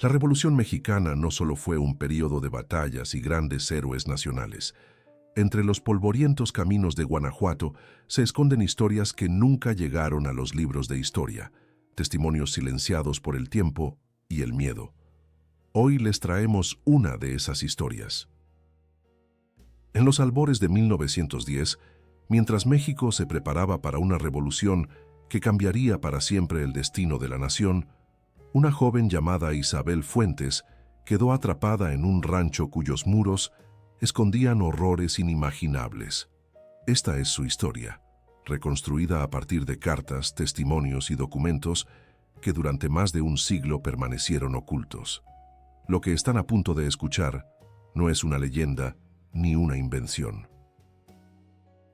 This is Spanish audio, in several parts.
La Revolución Mexicana no solo fue un período de batallas y grandes héroes nacionales. Entre los polvorientos caminos de Guanajuato se esconden historias que nunca llegaron a los libros de historia, testimonios silenciados por el tiempo y el miedo. Hoy les traemos una de esas historias. En los albores de 1910, mientras México se preparaba para una revolución que cambiaría para siempre el destino de la nación, una joven llamada Isabel Fuentes quedó atrapada en un rancho cuyos muros escondían horrores inimaginables. Esta es su historia, reconstruida a partir de cartas, testimonios y documentos que durante más de un siglo permanecieron ocultos. Lo que están a punto de escuchar no es una leyenda ni una invención.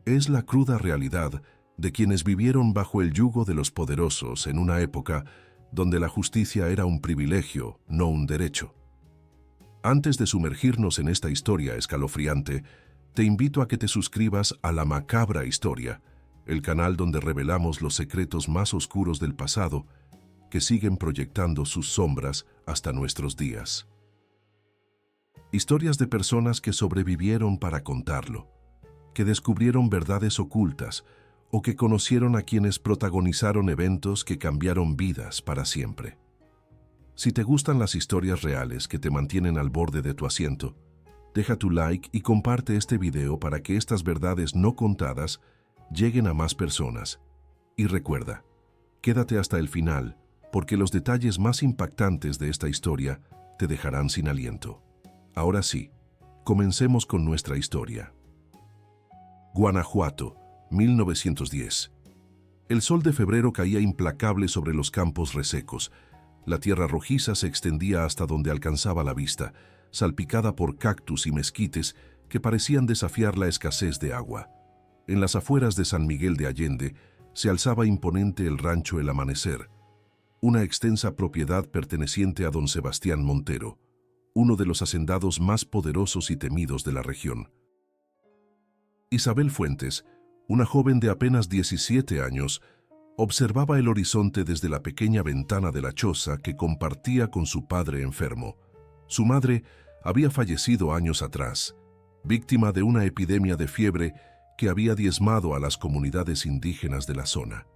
Es la cruda realidad de quienes vivieron bajo el yugo de los poderosos en una época donde la justicia era un privilegio, no un derecho. Antes de sumergirnos en esta historia escalofriante, te invito a que te suscribas a La Macabra Historia, el canal donde revelamos los secretos más oscuros del pasado que siguen proyectando sus sombras hasta nuestros días. Historias de personas que sobrevivieron para contarlo, que descubrieron verdades ocultas o que conocieron a quienes protagonizaron eventos que cambiaron vidas para siempre. Si te gustan las historias reales que te mantienen al borde de tu asiento, deja tu like y comparte este video para que estas verdades no contadas lleguen a más personas. Y recuerda, quédate hasta el final, porque los detalles más impactantes de esta historia te dejarán sin aliento. Ahora sí, comencemos con nuestra historia. Guanajuato, 1910. El sol de febrero caía implacable sobre los campos resecos. La tierra rojiza se extendía hasta donde alcanzaba la vista, salpicada por cactus y mezquites que parecían desafiar la escasez de agua. En las afueras de San Miguel de Allende se alzaba imponente el rancho El Amanecer, una extensa propiedad perteneciente a don Sebastián Montero, uno de los hacendados más poderosos y temidos de la región. Isabel Fuentes, una joven de apenas 17 años, observaba el horizonte desde la pequeña ventana de la choza que compartía con su padre enfermo. Su madre había fallecido años atrás, víctima de una epidemia de fiebre que había diezmado a las comunidades indígenas de la zona.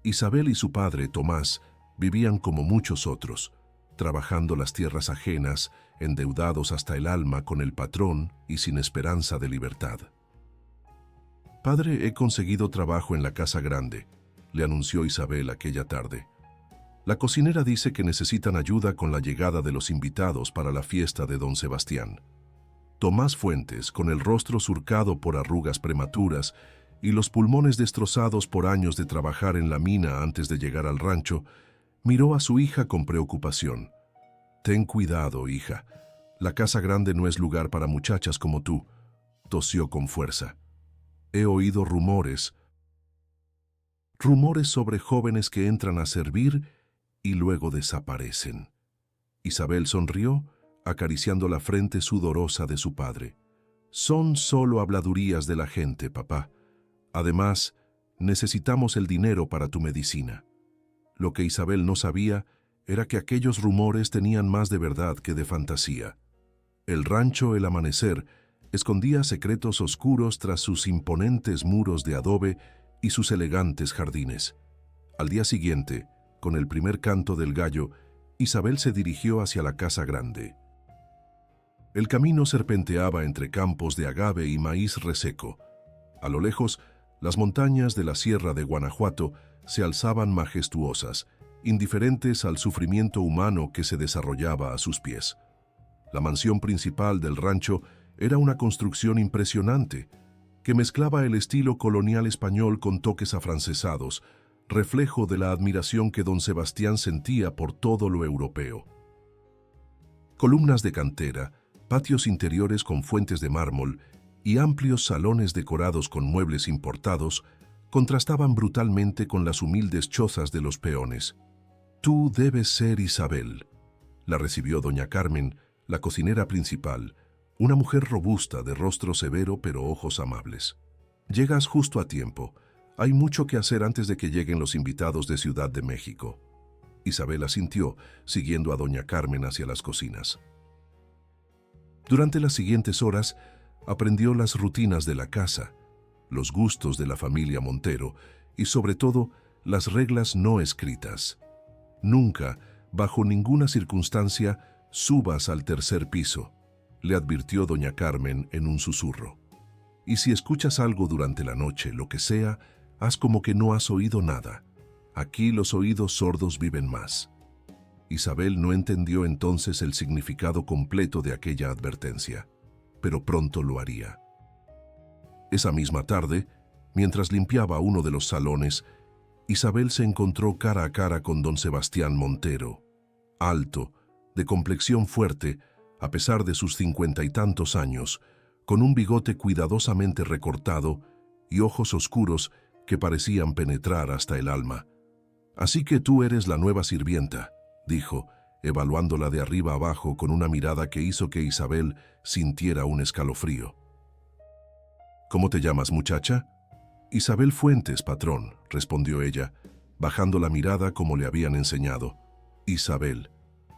Isabel y su padre, Tomás, vivían como muchos otros, trabajando las tierras ajenas, endeudados hasta el alma con el patrón y sin esperanza de libertad. «Padre, he conseguido trabajo en la casa grande», le anunció Isabel aquella tarde. «La cocinera dice que necesitan ayuda con la llegada de los invitados para la fiesta de don Sebastián». Tomás Fuentes, con el rostro surcado por arrugas prematuras y los pulmones destrozados por años de trabajar en la mina antes de llegar al rancho, miró a su hija con preocupación. «Ten cuidado, hija. La casa grande no es lugar para muchachas como tú», tosió con fuerza. «He oído rumores sobre jóvenes que entran a servir y luego desaparecen». Isabel sonrió, acariciando la frente sudorosa de su padre. «Son solo habladurías de la gente, papá. Además, necesitamos el dinero para tu medicina». Lo que Isabel no sabía era que aquellos rumores tenían más de verdad que de fantasía. El rancho El Amanecer escondía secretos oscuros tras sus imponentes muros de adobe y sus elegantes jardines. Al día siguiente, con el primer canto del gallo, Isabel se dirigió hacia la casa grande. El camino serpenteaba entre campos de agave y maíz reseco. A lo lejos, las montañas de la Sierra de Guanajuato se alzaban majestuosas, indiferentes al sufrimiento humano que se desarrollaba a sus pies. La mansión principal del rancho era una construcción impresionante, que mezclaba el estilo colonial español con toques afrancesados, reflejo de la admiración que don Sebastián sentía por todo lo europeo. Columnas de cantera, patios interiores con fuentes de mármol y amplios salones decorados con muebles importados contrastaban brutalmente con las humildes chozas de los peones. «Tú debes ser Isabel», la recibió doña Carmen, la cocinera principal, una mujer robusta de rostro severo pero ojos amables. «Llegas justo a tiempo. Hay mucho que hacer antes de que lleguen los invitados de Ciudad de México». Isabel asintió, siguiendo a doña Carmen hacia las cocinas. Durante las siguientes horas, aprendió las rutinas de la casa, los gustos de la familia Montero y, sobre todo, las reglas no escritas. Nunca, bajo ninguna circunstancia, subas al tercer piso, le advirtió doña Carmen en un susurro. Y si escuchas algo durante la noche, lo que sea, haz como que no has oído nada. Aquí los oídos sordos viven más. Isabel no entendió entonces el significado completo de aquella advertencia, pero pronto lo haría. Esa misma tarde, mientras limpiaba uno de los salones, Isabel se encontró cara a cara con don Sebastián Montero, alto, de complexión fuerte, a pesar de sus 50 y tantos años, con un bigote cuidadosamente recortado y ojos oscuros que parecían penetrar hasta el alma. «Así que tú eres la nueva sirvienta», dijo, evaluándola de arriba abajo con una mirada que hizo que Isabel sintiera un escalofrío. «¿Cómo te llamas, muchacha?» «Isabel Fuentes, patrón», respondió ella, bajando la mirada como le habían enseñado. «Isabel»,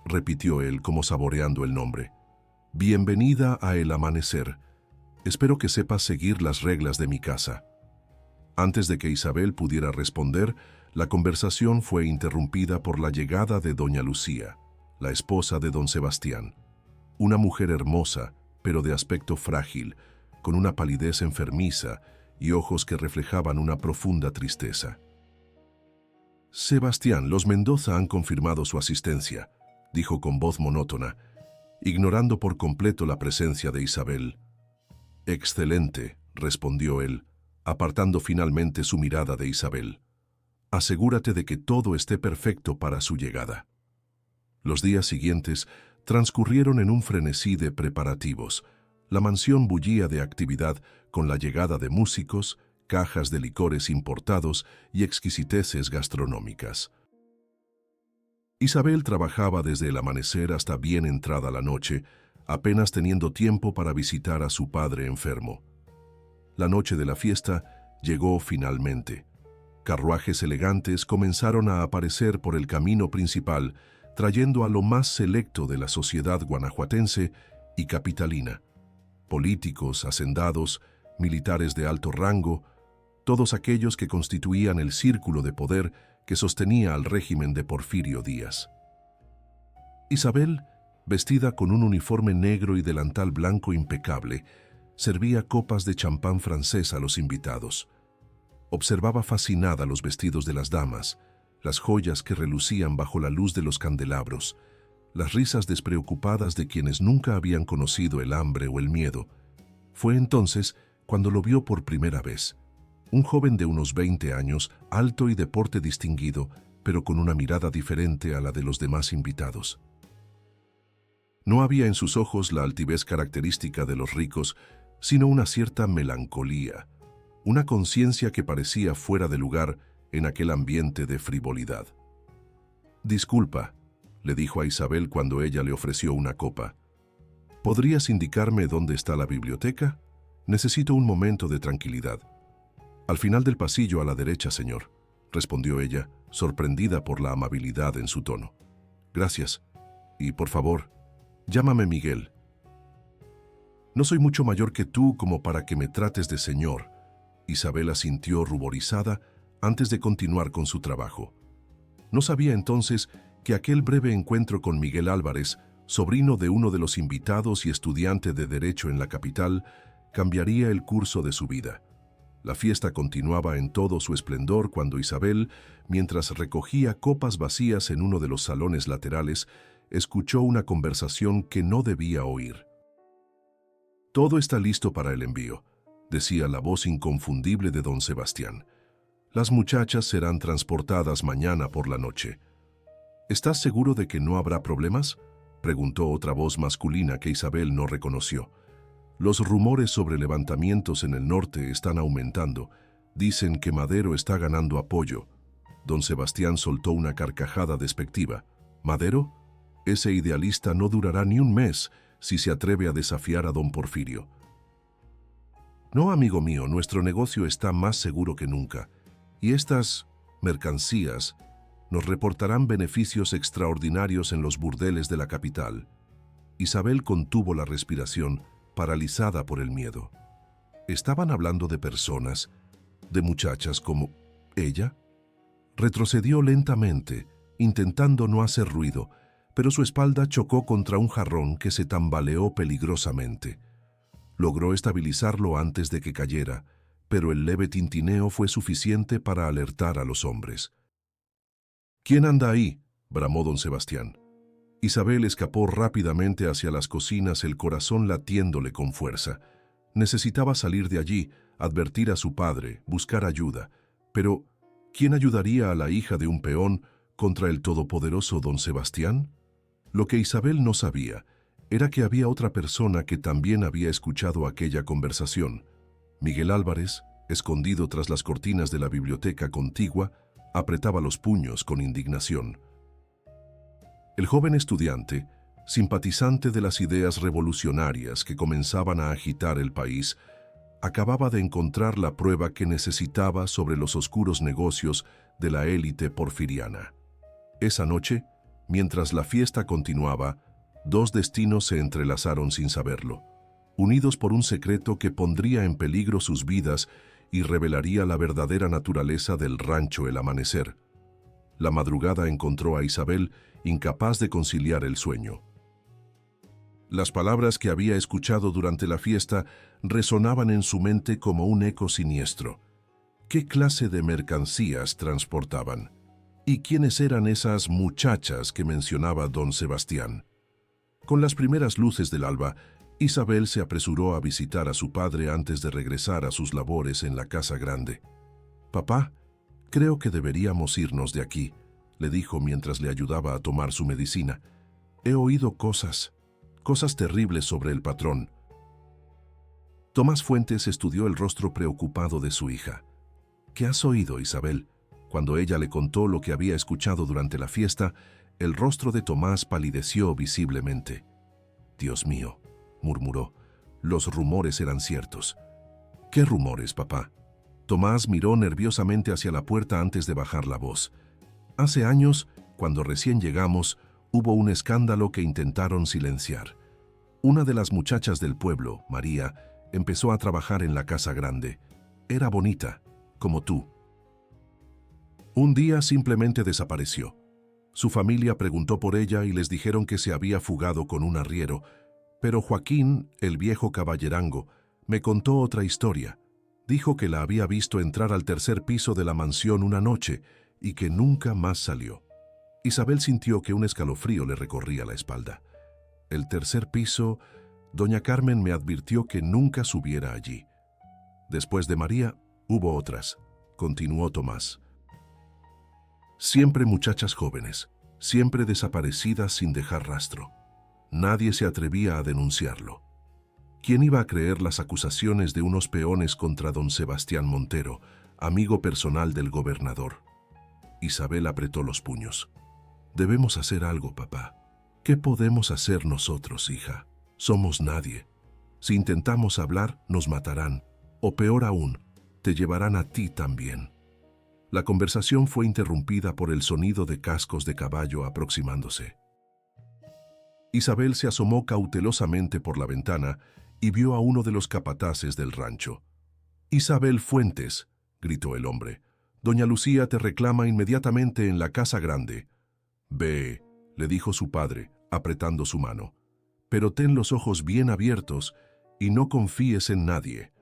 repitió él como saboreando el nombre. «Bienvenida a El Amanecer. Espero que sepas seguir las reglas de mi casa». Antes de que Isabel pudiera responder, la conversación fue interrumpida por la llegada de doña Lucía, la esposa de don Sebastián. Una mujer hermosa, pero de aspecto frágil, con una palidez enfermiza y ojos que reflejaban una profunda tristeza. «Sebastián, los Mendoza han confirmado su asistencia», dijo con voz monótona, ignorando por completo la presencia de Isabel. «Excelente», respondió él, apartando finalmente su mirada de Isabel. «Asegúrate de que todo esté perfecto para su llegada». Los días siguientes transcurrieron en un frenesí de preparativos. La mansión bullía de actividad con la llegada de músicos, cajas de licores importados y exquisiteces gastronómicas. Isabel trabajaba desde el amanecer hasta bien entrada la noche, apenas teniendo tiempo para visitar a su padre enfermo. La noche de la fiesta llegó finalmente. Carruajes elegantes comenzaron a aparecer por el camino principal, trayendo a lo más selecto de la sociedad guanajuatense y capitalina. Políticos, hacendados, militares de alto rango, todos aquellos que constituían el círculo de poder que sostenía al régimen de Porfirio Díaz. Isabel, vestida con un uniforme negro y delantal blanco impecable, servía copas de champán francés a los invitados. Observaba fascinada los vestidos de las damas, las joyas que relucían bajo la luz de los candelabros, las risas despreocupadas de quienes nunca habían conocido el hambre o el miedo. Fue entonces cuando lo vio por primera vez. Un joven de unos 20 años, alto y de porte distinguido, pero con una mirada diferente a la de los demás invitados. No había en sus ojos la altivez característica de los ricos, sino una cierta melancolía, una conciencia que parecía fuera de lugar en aquel ambiente de frivolidad. «Disculpa», le dijo a Isabel cuando ella le ofreció una copa. «¿Podrías indicarme dónde está la biblioteca? Necesito un momento de tranquilidad». «Al final del pasillo a la derecha, señor», respondió ella, sorprendida por la amabilidad en su tono. «Gracias. Y, por favor, llámame Miguel». «No soy mucho mayor que tú como para que me trates de señor», Isabel asintió ruborizada antes de continuar con su trabajo. No sabía entonces que aquel breve encuentro con Miguel Álvarez, sobrino de uno de los invitados y estudiante de Derecho en la capital, cambiaría el curso de su vida. La fiesta continuaba en todo su esplendor cuando Isabel, mientras recogía copas vacías en uno de los salones laterales, escuchó una conversación que no debía oír. «Todo está listo para el envío», decía la voz inconfundible de don Sebastián. «Las muchachas serán transportadas mañana por la noche». «¿Estás seguro de que no habrá problemas?», preguntó otra voz masculina que Isabel no reconoció. «Los rumores sobre levantamientos en el norte están aumentando. Dicen que Madero está ganando apoyo». Don Sebastián soltó una carcajada despectiva. «¿Madero? Ese idealista no durará ni un mes si se atreve a desafiar a don Porfirio». «No, amigo mío, nuestro negocio está más seguro que nunca. Y estas mercancías Nos reportarán beneficios extraordinarios en los burdeles de la capital. Isabel contuvo la respiración, paralizada por el miedo. ¿Estaban hablando de personas, de muchachas como ella? Retrocedió lentamente, intentando no hacer ruido, pero su espalda chocó contra un jarrón que se tambaleó peligrosamente. Logró estabilizarlo antes de que cayera, pero el leve tintineo fue suficiente para alertar a los hombres. «¿Quién anda ahí?», bramó don Sebastián. Isabel escapó rápidamente hacia las cocinas, el corazón latiéndole con fuerza. Necesitaba salir de allí, advertir a su padre, buscar ayuda. Pero, ¿quién ayudaría a la hija de un peón contra el todopoderoso don Sebastián? Lo que Isabel no sabía era que había otra persona que también había escuchado aquella conversación. Miguel Álvarez, escondido tras las cortinas de la biblioteca contigua, apretaba los puños con indignación. El joven estudiante, simpatizante de las ideas revolucionarias que comenzaban a agitar el país, acababa de encontrar la prueba que necesitaba sobre los oscuros negocios de la élite porfiriana. Esa noche, mientras la fiesta continuaba, dos destinos se entrelazaron sin saberlo, unidos por un secreto que pondría en peligro sus vidas y revelaría la verdadera naturaleza del rancho El Amanecer. La madrugada encontró a Isabel incapaz de conciliar el sueño. Las palabras que había escuchado durante la fiesta resonaban en su mente como un eco siniestro. ¿Qué clase de mercancías transportaban? ¿Y quiénes eran esas muchachas que mencionaba don Sebastián? Con las primeras luces del alba, Isabel se apresuró a visitar a su padre antes de regresar a sus labores en la casa grande. «Papá, creo que deberíamos irnos de aquí», le dijo mientras le ayudaba a tomar su medicina. «He oído cosas terribles sobre el patrón». Tomás Fuentes estudió el rostro preocupado de su hija. «¿Qué has oído, Isabel?». Cuando ella le contó lo que había escuchado durante la fiesta, el rostro de Tomás palideció visiblemente. «Dios mío», murmuró, «los rumores eran ciertos». «¿Qué rumores, papá?». Tomás miró nerviosamente hacia la puerta antes de bajar la voz. «Hace años, cuando recién llegamos, hubo un escándalo que intentaron silenciar. Una de las muchachas del pueblo, María, empezó a trabajar en la casa grande. Era bonita, como tú. Un día simplemente desapareció. Su familia preguntó por ella y les dijeron que se había fugado con un arriero, pero Joaquín, el viejo caballerango, me contó otra historia. Dijo que la había visto entrar al tercer piso de la mansión una noche y que nunca más salió». Isabel sintió que un escalofrío le recorría la espalda. «El tercer piso, doña Carmen me advirtió que nunca subiera allí. Después de María, hubo otras», continuó Tomás. «Siempre muchachas jóvenes, siempre desaparecidas sin dejar rastro. Nadie se atrevía a denunciarlo. ¿Quién iba a creer las acusaciones de unos peones contra don Sebastián Montero, amigo personal del gobernador?» Isabel apretó los puños. «Debemos hacer algo, papá. ¿Qué podemos hacer nosotros, hija? Somos nadie. Si intentamos hablar, nos matarán. O peor aún, te llevarán a ti también». La conversación fue interrumpida por el sonido de cascos de caballo aproximándose. Isabel se asomó cautelosamente por la ventana y vio a uno de los capataces del rancho. «Isabel Fuentes», gritó el hombre. «Doña Lucía te reclama inmediatamente en la casa grande». «Ve», le dijo su padre, apretando su mano. «Pero ten los ojos bien abiertos y no confíes en nadie».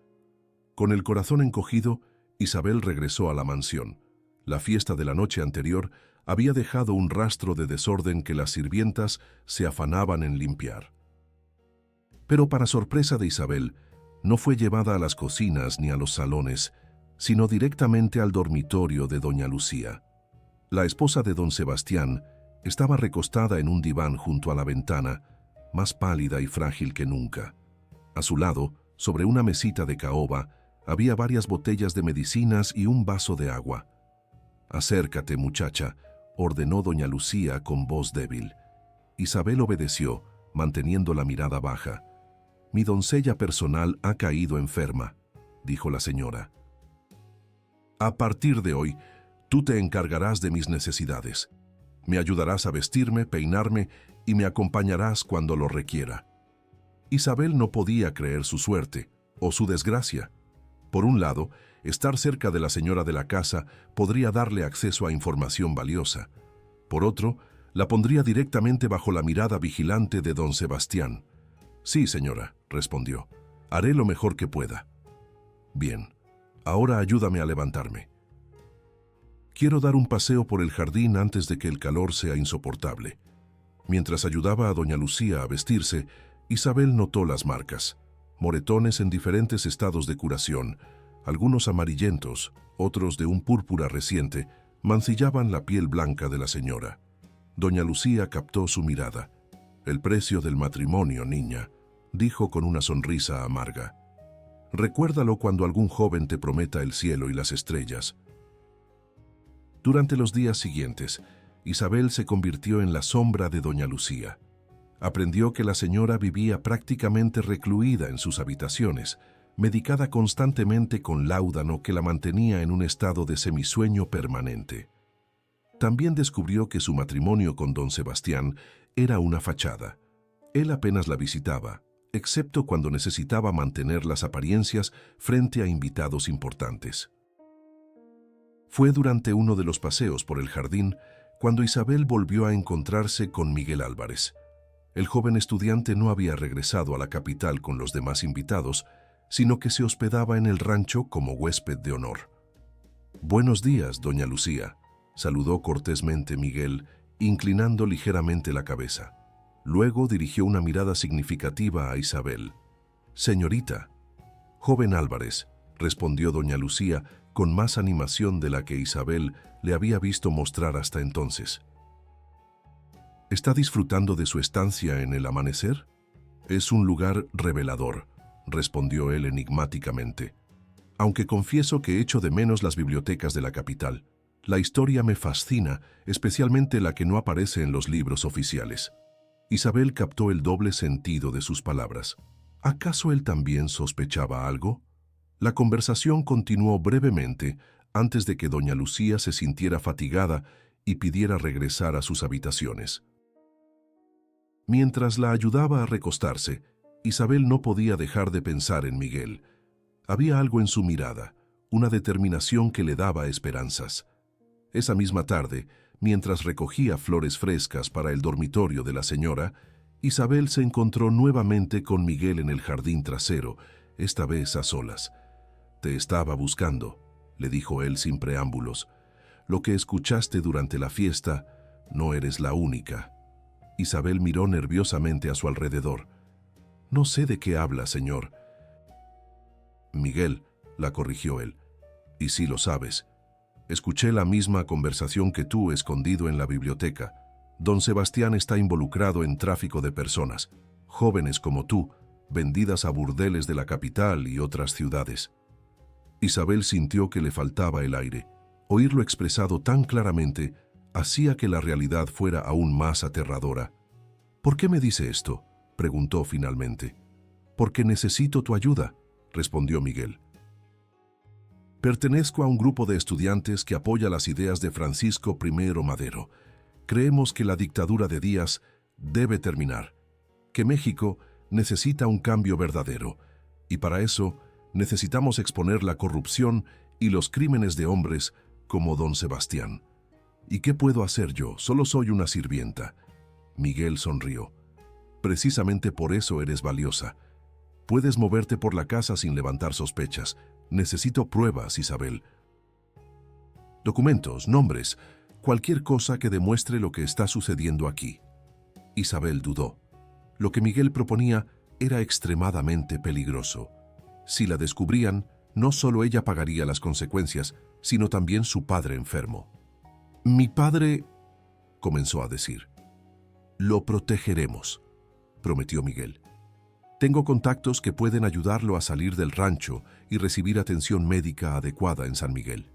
Con el corazón encogido, Isabel regresó a la mansión. La fiesta de la noche anterior había dejado un rastro de desorden que las sirvientas se afanaban en limpiar. Pero para sorpresa de Isabel, no fue llevada a las cocinas ni a los salones, sino directamente al dormitorio de doña Lucía. La esposa de don Sebastián estaba recostada en un diván junto a la ventana, más pálida y frágil que nunca. A su lado, sobre una mesita de caoba, había varias botellas de medicinas y un vaso de agua. «Acércate, muchacha», ordenó doña Lucía con voz débil. Isabel obedeció, manteniendo la mirada baja. «Mi doncella personal ha caído enferma», dijo la señora. «A partir de hoy, Tú te encargarás de mis necesidades. Me ayudarás a vestirme, peinarme y me acompañarás cuando lo requiera. Isabel no podía creer su suerte o su desgracia. Por un lado, estar cerca de la señora de la casa podría darle acceso a información valiosa. Por otro, la pondría directamente bajo la mirada vigilante de don Sebastián. Sí, señora, respondió. Haré lo mejor que pueda. Bien, ahora ayúdame a levantarme. Quiero dar un paseo por el jardín antes de que el calor sea insoportable. Mientras ayudaba a doña Lucía a vestirse, Isabel notó las marcas, moretones en diferentes estados de curación, algunos amarillentos, otros de un púrpura reciente, mancillaban la piel blanca de la señora. Doña Lucía captó su mirada. El precio del matrimonio, niña, dijo con una sonrisa amarga. Recuérdalo cuando algún joven te prometa el cielo y las estrellas. Durante los días siguientes, Isabel se convirtió en la sombra de doña Lucía. Aprendió que la señora vivía prácticamente recluida en sus habitaciones, medicada constantemente con láudano que la mantenía en un estado de semisueño permanente. También descubrió que su matrimonio con don Sebastián era una fachada. Él apenas la visitaba, excepto cuando necesitaba mantener las apariencias frente a invitados importantes. Fue durante uno de los paseos por el jardín cuando Isabel volvió a encontrarse con Miguel Álvarez. El joven estudiante no había regresado a la capital con los demás invitados, sino que se hospedaba en el rancho como huésped de honor. «Buenos días, doña Lucía», saludó cortésmente Miguel, inclinando ligeramente la cabeza. Luego dirigió una mirada significativa a Isabel. «Señorita». «Joven Álvarez», respondió doña Lucía con más animación de la que Isabel le había visto mostrar hasta entonces. ¿Está disfrutando de su estancia en el amanecer? Es un lugar revelador, respondió él enigmáticamente. Aunque confieso que echo de menos las bibliotecas de la capital. La historia me fascina, especialmente la que no aparece en los libros oficiales. Isabel captó el doble sentido de sus palabras. ¿Acaso él también sospechaba algo? La conversación continuó brevemente antes de que doña Lucía se sintiera fatigada y pidiera regresar a sus habitaciones. Mientras la ayudaba a recostarse, Isabel no podía dejar de pensar en Miguel. Había algo en su mirada, una determinación que le daba esperanzas. Esa misma tarde, mientras recogía flores frescas para el dormitorio de la señora, Isabel se encontró nuevamente con Miguel en el jardín trasero, esta vez a solas. «Te estaba buscando», le dijo él sin preámbulos. «Lo que escuchaste durante la fiesta, no eres la única». Isabel miró nerviosamente a su alrededor. «No sé de qué habla, señor». «Miguel», la corrigió él, «y sí lo sabes. Escuché la misma conversación que tú escondido en la biblioteca. Don Sebastián está involucrado en tráfico de personas, jóvenes como tú, vendidas a burdeles de la capital y otras ciudades». Isabel sintió que le faltaba el aire. Oírlo expresado tan claramente hacía que la realidad fuera aún más aterradora. «¿Por qué me dice esto?», preguntó finalmente. «Porque necesito tu ayuda», respondió Miguel. «Pertenezco a un grupo de estudiantes que apoya las ideas de Francisco I. Madero. Creemos que la dictadura de Díaz debe terminar, que México necesita un cambio verdadero, y para eso necesitamos exponer la corrupción y los crímenes de hombres como don Sebastián. ¿Y qué puedo hacer yo? Solo soy una sirvienta». Miguel sonrió. «Precisamente por eso eres valiosa. Puedes moverte por la casa sin levantar sospechas. Necesito pruebas, Isabel. Documentos, nombres, cualquier cosa que demuestre lo que está sucediendo aquí». Isabel dudó. Lo que Miguel proponía era extremadamente peligroso. Si la descubrían, no solo ella pagaría las consecuencias, sino también su padre enfermo. «Mi padre», comenzó a decir. «Lo protegeremos», prometió Miguel. «Tengo contactos que pueden ayudarlo a salir del rancho y recibir atención médica adecuada en San Miguel».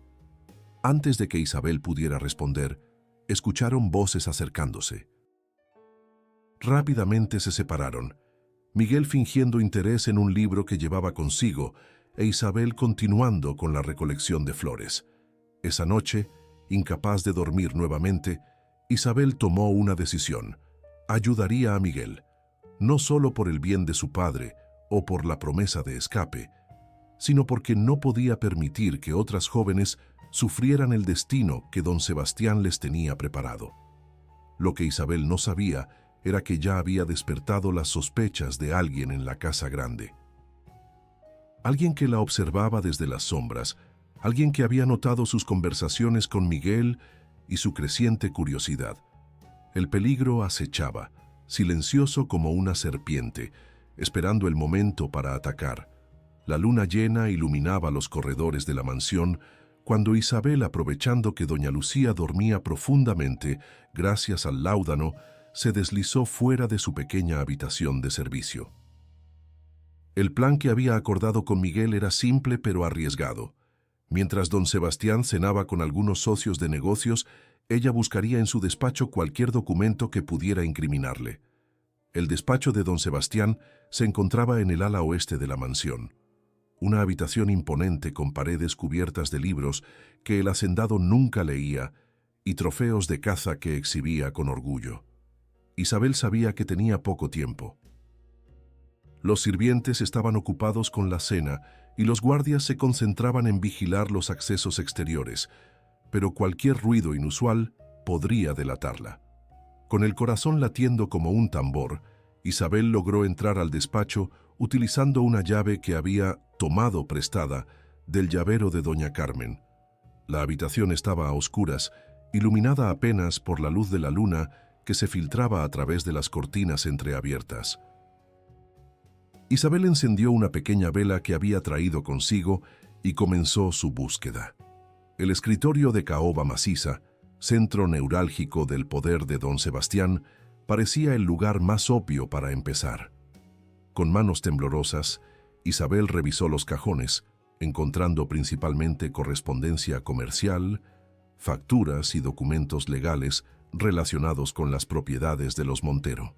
Antes de que Isabel pudiera responder, escucharon voces acercándose. Rápidamente se separaron, Miguel fingiendo interés en un libro que llevaba consigo e Isabel continuando con la recolección de flores. Esa noche, incapaz de dormir nuevamente, Isabel tomó una decisión. Ayudaría a Miguel, no solo por el bien de su padre o por la promesa de escape, sino porque no podía permitir que otras jóvenes sufrieran el destino que don Sebastián les tenía preparado. Lo que Isabel no sabía era que ya había despertado las sospechas de alguien en la casa grande. Alguien que la observaba desde las sombras, alguien que había notado sus conversaciones con Miguel y su creciente curiosidad. El peligro acechaba, silencioso como una serpiente, esperando el momento para atacar. La luna llena iluminaba los corredores de la mansión cuando Isabel, aprovechando que doña Lucía dormía profundamente gracias al láudano, se deslizó fuera de su pequeña habitación de servicio. El plan que había acordado con Miguel era simple pero arriesgado. Mientras don Sebastián cenaba con algunos socios de negocios, ella buscaría en su despacho cualquier documento que pudiera incriminarle. El despacho de don Sebastián se encontraba en el ala oeste de la mansión. Una habitación imponente con paredes cubiertas de libros que el hacendado nunca leía y trofeos de caza que exhibía con orgullo. Isabel sabía que tenía poco tiempo. Los sirvientes estaban ocupados con la cena y los guardias se concentraban en vigilar los accesos exteriores, pero cualquier ruido inusual podría delatarla. Con el corazón latiendo como un tambor, Isabel logró entrar al despacho utilizando una llave que había tomado prestada del llavero de doña Carmen. La habitación estaba a oscuras, iluminada apenas por la luz de la luna que se filtraba a través de las cortinas entreabiertas. Isabel encendió una pequeña vela que había traído consigo y comenzó su búsqueda. El escritorio de caoba maciza, centro neurálgico del poder de don Sebastián, parecía el lugar más obvio para empezar. Con manos temblorosas, Isabel revisó los cajones, encontrando principalmente correspondencia comercial, facturas y documentos legales relacionados con las propiedades de los Montero.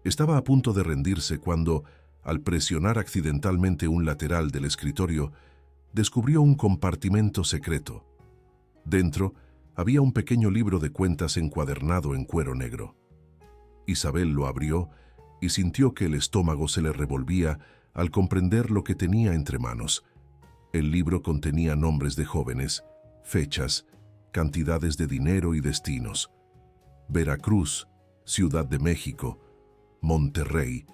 Estaba a punto de rendirse cuando, al presionar accidentalmente un lateral del escritorio, descubrió un compartimento secreto. Dentro había un pequeño libro de cuentas encuadernado en cuero negro. Isabel lo abrió y sintió que el estómago se le revolvía al comprender lo que tenía entre manos. El libro contenía nombres de jóvenes, fechas, cantidades de dinero y destinos. Veracruz, Ciudad de México, Monterrey,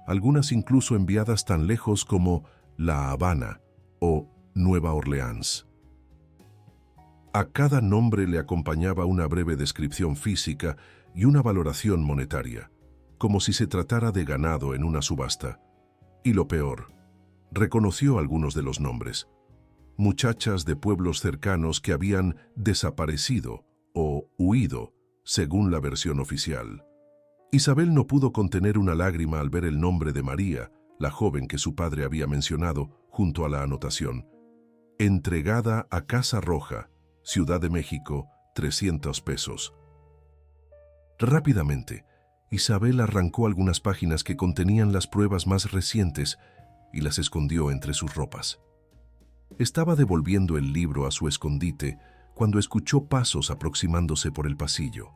algunas incluso enviadas tan lejos como La Habana o Nueva Orleans. A cada nombre le acompañaba una breve descripción física y una valoración monetaria, como si se tratara de ganado en una subasta. Y lo peor, reconoció algunos de los nombres. Muchachas de pueblos cercanos que habían desaparecido o huido, según la versión oficial. Isabel no pudo contener una lágrima al ver el nombre de María, la joven que su padre había mencionado, junto a la anotación. Entregada a Casa Roja, Ciudad de México, 300 pesos. Rápidamente, Isabel arrancó algunas páginas que contenían las pruebas más recientes y las escondió entre sus ropas. Estaba devolviendo el libro a su escondite cuando escuchó pasos aproximándose por el pasillo.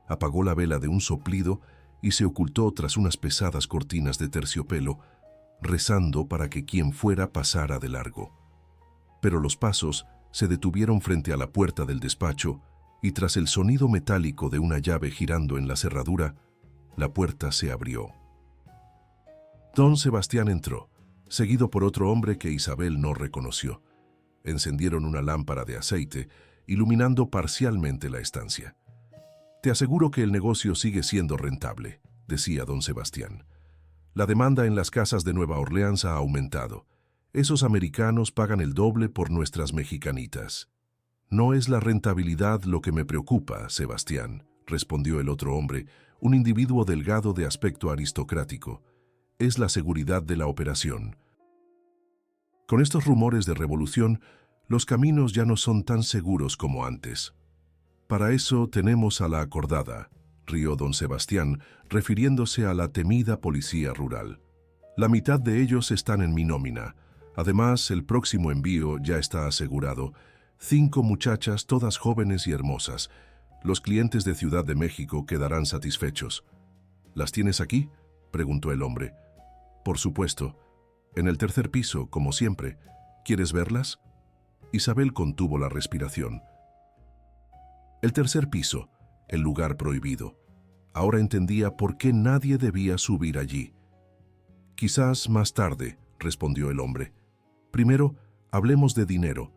Apagó la vela de un soplido y se ocultó tras unas pesadas cortinas de terciopelo, rezando para que quien fuera pasara de largo. Pero los pasos se detuvieron frente a la puerta del despacho y tras el sonido metálico de una llave girando en la cerradura, la puerta se abrió. Don Sebastián entró, seguido por otro hombre que Isabel no reconoció. Encendieron una lámpara de aceite, iluminando parcialmente la estancia. «Te aseguro que el negocio sigue siendo rentable», decía don Sebastián. «La demanda en las casas de Nueva Orleans ha aumentado. Esos americanos pagan el doble por nuestras mexicanitas». «No es la rentabilidad lo que me preocupa, Sebastián», respondió el otro hombre, un individuo delgado de aspecto aristocrático. «Es la seguridad de la operación. Con estos rumores de revolución, los caminos ya no son tan seguros como antes». «Para eso tenemos a la acordada», rió don Sebastián, refiriéndose a la temida policía rural. «La mitad de ellos están en mi nómina. Además, el próximo envío ya está asegurado. 5 muchachas, todas jóvenes y hermosas. Los clientes de Ciudad de México quedarán satisfechos. ¿Las tienes aquí?, preguntó el hombre. Por supuesto. En el tercer piso, como siempre. ¿Quieres verlas? Isabel contuvo la respiración. El tercer piso, el lugar prohibido. Ahora entendía por qué nadie debía subir allí. Quizás más tarde, respondió el hombre. Primero, hablemos de dinero.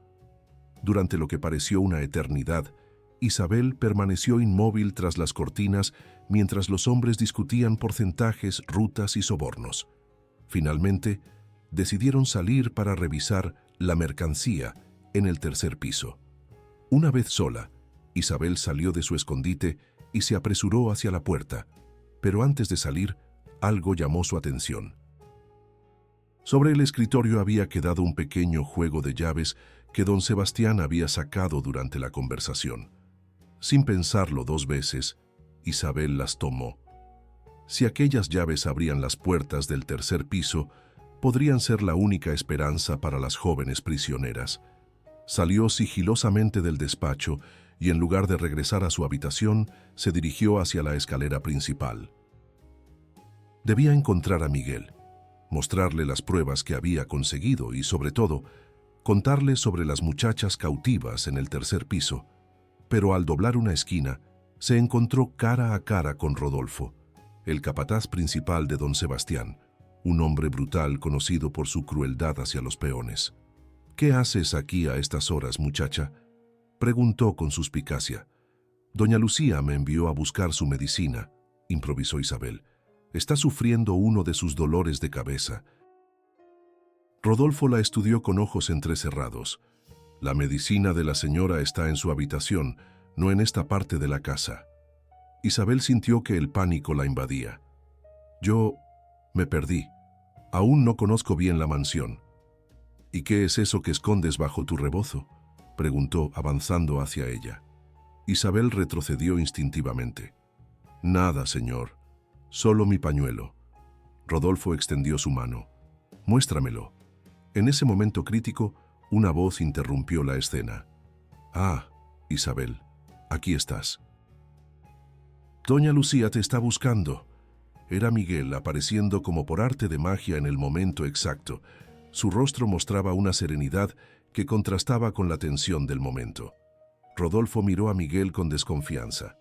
Durante lo que pareció una eternidad, Isabel permaneció inmóvil tras las cortinas mientras los hombres discutían porcentajes, rutas y sobornos. Finalmente, decidieron salir para revisar la mercancía en el tercer piso. Una vez sola, Isabel salió de su escondite y se apresuró hacia la puerta, pero antes de salir, algo llamó su atención. Sobre el escritorio había quedado un pequeño juego de llaves que don Sebastián había sacado durante la conversación. Sin pensarlo 2 veces, Isabel las tomó. Si aquellas llaves abrían las puertas del tercer piso, podrían ser la única esperanza para las jóvenes prisioneras. Salió sigilosamente del despacho y en lugar de regresar a su habitación, se dirigió hacia la escalera principal. Debía encontrar a Miguel, mostrarle las pruebas que había conseguido y, sobre todo, contarle sobre las muchachas cautivas en el tercer piso. Pero al doblar una esquina, se encontró cara a cara con Rodolfo, el capataz principal de don Sebastián, un hombre brutal conocido por su crueldad hacia los peones. «¿Qué haces aquí a estas horas, muchacha?», preguntó con suspicacia. «Doña Lucía me envió a buscar su medicina», improvisó Isabel. «Está sufriendo uno de sus dolores de cabeza». Rodolfo la estudió con ojos entrecerrados. «La medicina de la señora está en su habitación, no en esta parte de la casa». Isabel sintió que el pánico la invadía. «Yo me perdí. Aún no conozco bien la mansión». «¿Y qué es eso que escondes bajo tu rebozo?», preguntó, avanzando hacia ella. Isabel retrocedió instintivamente. «Nada, señor. Solo mi pañuelo». Rodolfo extendió su mano. «Muéstramelo». En ese momento crítico, una voz interrumpió la escena. «Ah, Isabel, aquí estás». «Doña Lucía te está buscando». Era Miguel apareciendo como por arte de magia en el momento exacto. Su rostro mostraba una serenidad que contrastaba con la tensión del momento. Rodolfo miró a Miguel con desconfianza.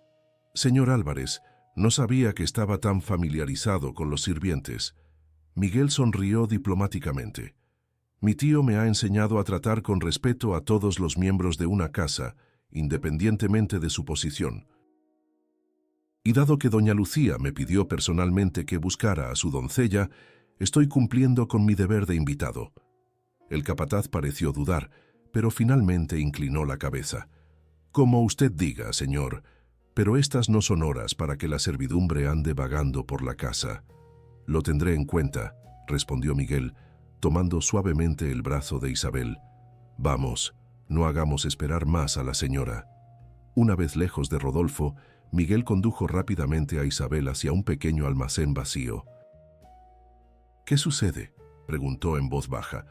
«Señor Álvarez, no sabía que estaba tan familiarizado con los sirvientes». Miguel sonrió diplomáticamente. «Mi tío me ha enseñado a tratar con respeto a todos los miembros de una casa, independientemente de su posición. Y dado que doña Lucía me pidió personalmente que buscara a su doncella, estoy cumpliendo con mi deber de invitado». El capataz pareció dudar, pero finalmente inclinó la cabeza. «Como usted diga, señor, pero estas no son horas para que la servidumbre ande vagando por la casa». «Lo tendré en cuenta», respondió Miguel, tomando suavemente el brazo de Isabel. «Vamos, no hagamos esperar más a la señora». Una vez lejos de Rodolfo, Miguel condujo rápidamente a Isabel hacia un pequeño almacén vacío. «¿Qué sucede?», preguntó en voz baja.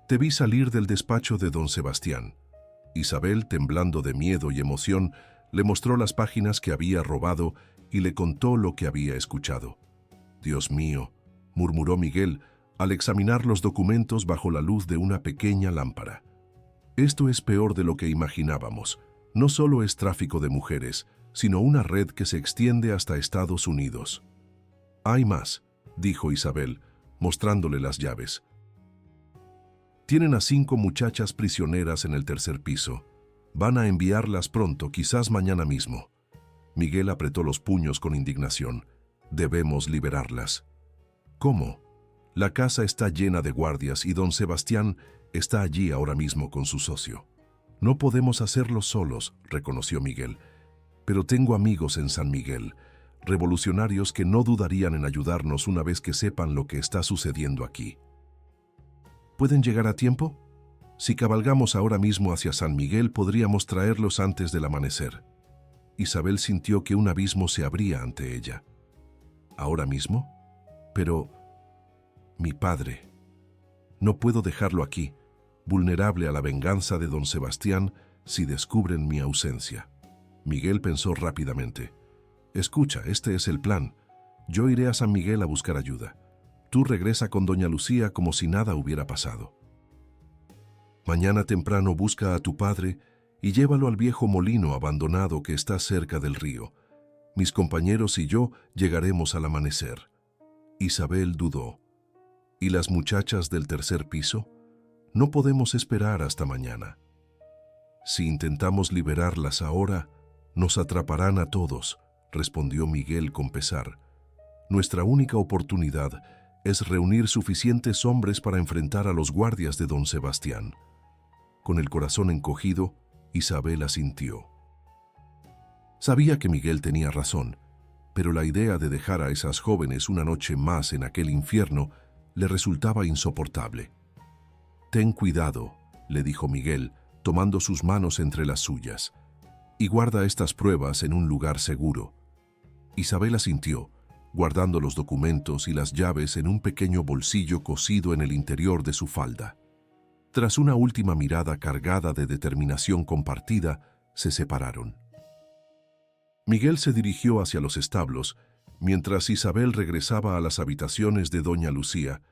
«Te vi salir del despacho de don Sebastián». Isabel, temblando de miedo y emoción, le mostró las páginas que había robado y le contó lo que había escuchado. «Dios mío», murmuró Miguel, al examinar los documentos bajo la luz de una pequeña lámpara. «Esto es peor de lo que imaginábamos. No solo es tráfico de mujeres, sino una red que se extiende hasta Estados Unidos». «Hay más», dijo Isabel, mostrándole las llaves. «Tienen a 5 muchachas prisioneras en el tercer piso. Van a enviarlas pronto, quizás mañana mismo». Miguel apretó los puños con indignación. «Debemos liberarlas». «¿Cómo? La casa está llena de guardias y don Sebastián está allí ahora mismo con su socio». «No podemos hacerlo solos», reconoció Miguel. «Pero tengo amigos en San Miguel, revolucionarios que no dudarían en ayudarnos una vez que sepan lo que está sucediendo aquí». «¿Pueden llegar a tiempo? Si cabalgamos ahora mismo hacia San Miguel, podríamos traerlos antes del amanecer». Isabel sintió que un abismo se abría ante ella. «¿Ahora mismo? Pero... mi padre. No puedo dejarlo aquí, vulnerable a la venganza de don Sebastián, si descubren mi ausencia. Miguel pensó rápidamente. Escucha, este es el plan. Yo iré a San Miguel a buscar ayuda. Tú regresa con doña Lucía como si nada hubiera pasado. Mañana temprano busca a tu padre y llévalo al viejo molino abandonado que está cerca del río. Mis compañeros y yo llegaremos al amanecer. Isabel dudó. ¿Y las muchachas del tercer piso? No podemos esperar hasta mañana. Si intentamos liberarlas ahora, nos atraparán a todos, respondió Miguel con pesar. Nuestra única oportunidad es reunir suficientes hombres para enfrentar a los guardias de don Sebastián. Con el corazón encogido, Isabel asintió. Sabía que Miguel tenía razón, pero la idea de dejar a esas jóvenes una noche más en aquel infierno le resultaba insoportable. «Ten cuidado», le dijo Miguel, tomando sus manos entre las suyas, «y guarda estas pruebas en un lugar seguro». Isabel asintió, guardando los documentos y las llaves en un pequeño bolsillo cosido en el interior de su falda. Tras una última mirada cargada de determinación compartida, se separaron. Miguel se dirigió hacia los establos, mientras Isabel regresaba a las habitaciones de doña Lucía,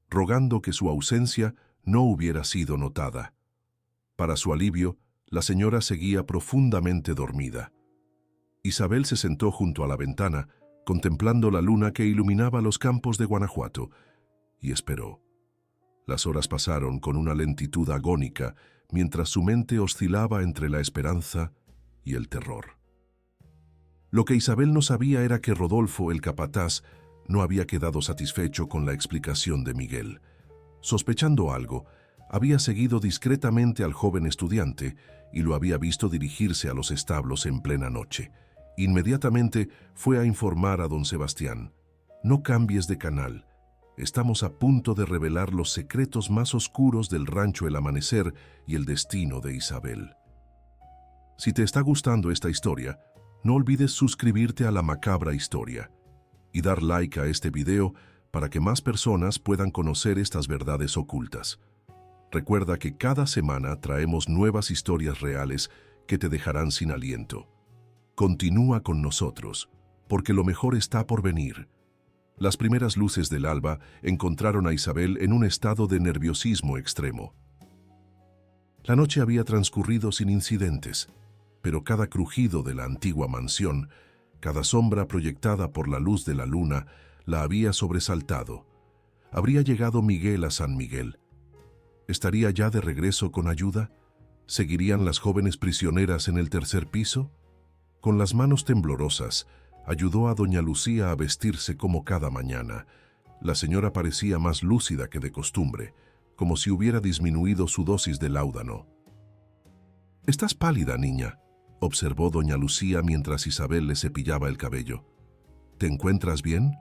rogando que su ausencia no hubiera sido notada. Para su alivio, la señora seguía profundamente dormida. Isabel se sentó junto a la ventana, contemplando la luna que iluminaba los campos de Guanajuato, y esperó. Las horas pasaron con una lentitud agónica, mientras su mente oscilaba entre la esperanza y el terror. Lo que Isabel no sabía era que Rodolfo, el capataz, no había quedado satisfecho con la explicación de Miguel. Sospechando algo, había seguido discretamente al joven estudiante y lo había visto dirigirse a los establos en plena noche. Inmediatamente fue a informar a don Sebastián. «No cambies de canal. Estamos a punto de revelar los secretos más oscuros del rancho El Amanecer y el destino de Isabel». Si te está gustando esta historia, no olvides suscribirte a La Macabra Historia y dar like a este video para que más personas puedan conocer estas verdades ocultas. Recuerda que cada semana traemos nuevas historias reales que te dejarán sin aliento. Continúa con nosotros, porque lo mejor está por venir. Las primeras luces del alba encontraron a Isabel en un estado de nerviosismo extremo. La noche había transcurrido sin incidentes, pero cada crujido de la antigua mansión, cada sombra proyectada por la luz de la luna, la había sobresaltado. ¿Habría llegado Miguel a San Miguel? ¿Estaría ya de regreso con ayuda? ¿Seguirían las jóvenes prisioneras en el tercer piso? Con las manos temblorosas, ayudó a doña Lucía a vestirse como cada mañana. La señora parecía más lúcida que de costumbre, como si hubiera disminuido su dosis de láudano. «Estás pálida, niña», observó doña Lucía mientras Isabel le cepillaba el cabello. «¿Te encuentras bien?»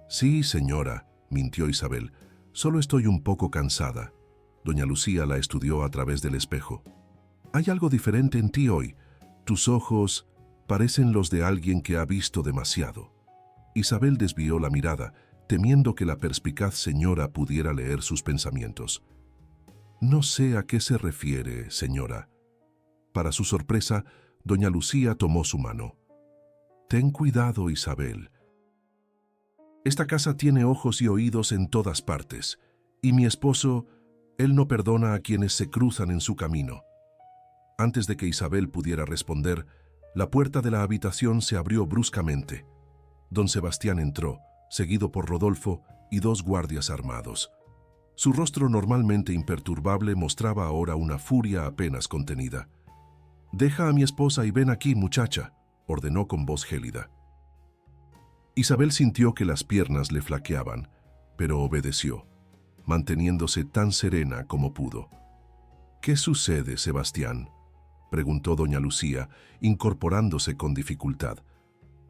«Sí, señora», mintió Isabel. «Solo estoy un poco cansada». Doña Lucía la estudió a través del espejo. «Hay algo diferente en ti hoy. Tus ojos parecen los de alguien que ha visto demasiado». Isabel desvió la mirada, temiendo que la perspicaz señora pudiera leer sus pensamientos. «No sé a qué se refiere, señora». Para su sorpresa, doña Lucía tomó su mano. «Ten cuidado, Isabel. Esta casa tiene ojos y oídos en todas partes, y mi esposo, él no perdona a quienes se cruzan en su camino». Antes de que Isabel pudiera responder, la puerta de la habitación se abrió bruscamente. Don Sebastián entró, seguido por Rodolfo y dos guardias armados. Su rostro normalmente imperturbable mostraba ahora una furia apenas contenida. «Deja a mi esposa y ven aquí, muchacha», ordenó con voz gélida. Isabel sintió que las piernas le flaqueaban, pero obedeció, manteniéndose tan serena como pudo. «¿Qué sucede, Sebastián?», preguntó doña Lucía, incorporándose con dificultad.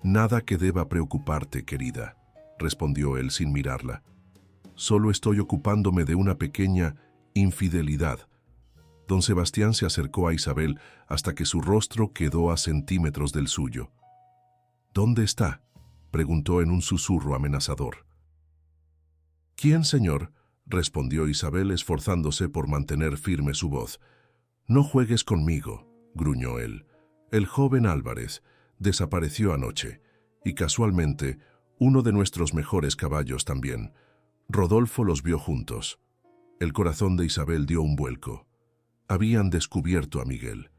«Nada que deba preocuparte, querida», respondió él sin mirarla. «Solo estoy ocupándome de una pequeña infidelidad». Don Sebastián se acercó a Isabel hasta que su rostro quedó a centímetros del suyo. «¿Dónde está?», preguntó en un susurro amenazador. «¿Quién, señor?», respondió Isabel esforzándose por mantener firme su voz. «No juegues conmigo», gruñó él. El joven Álvarez desapareció anoche, y casualmente, uno de nuestros mejores caballos también. Rodolfo los vio juntos. El corazón de Isabel dio un vuelco. Habían descubierto a Miguel.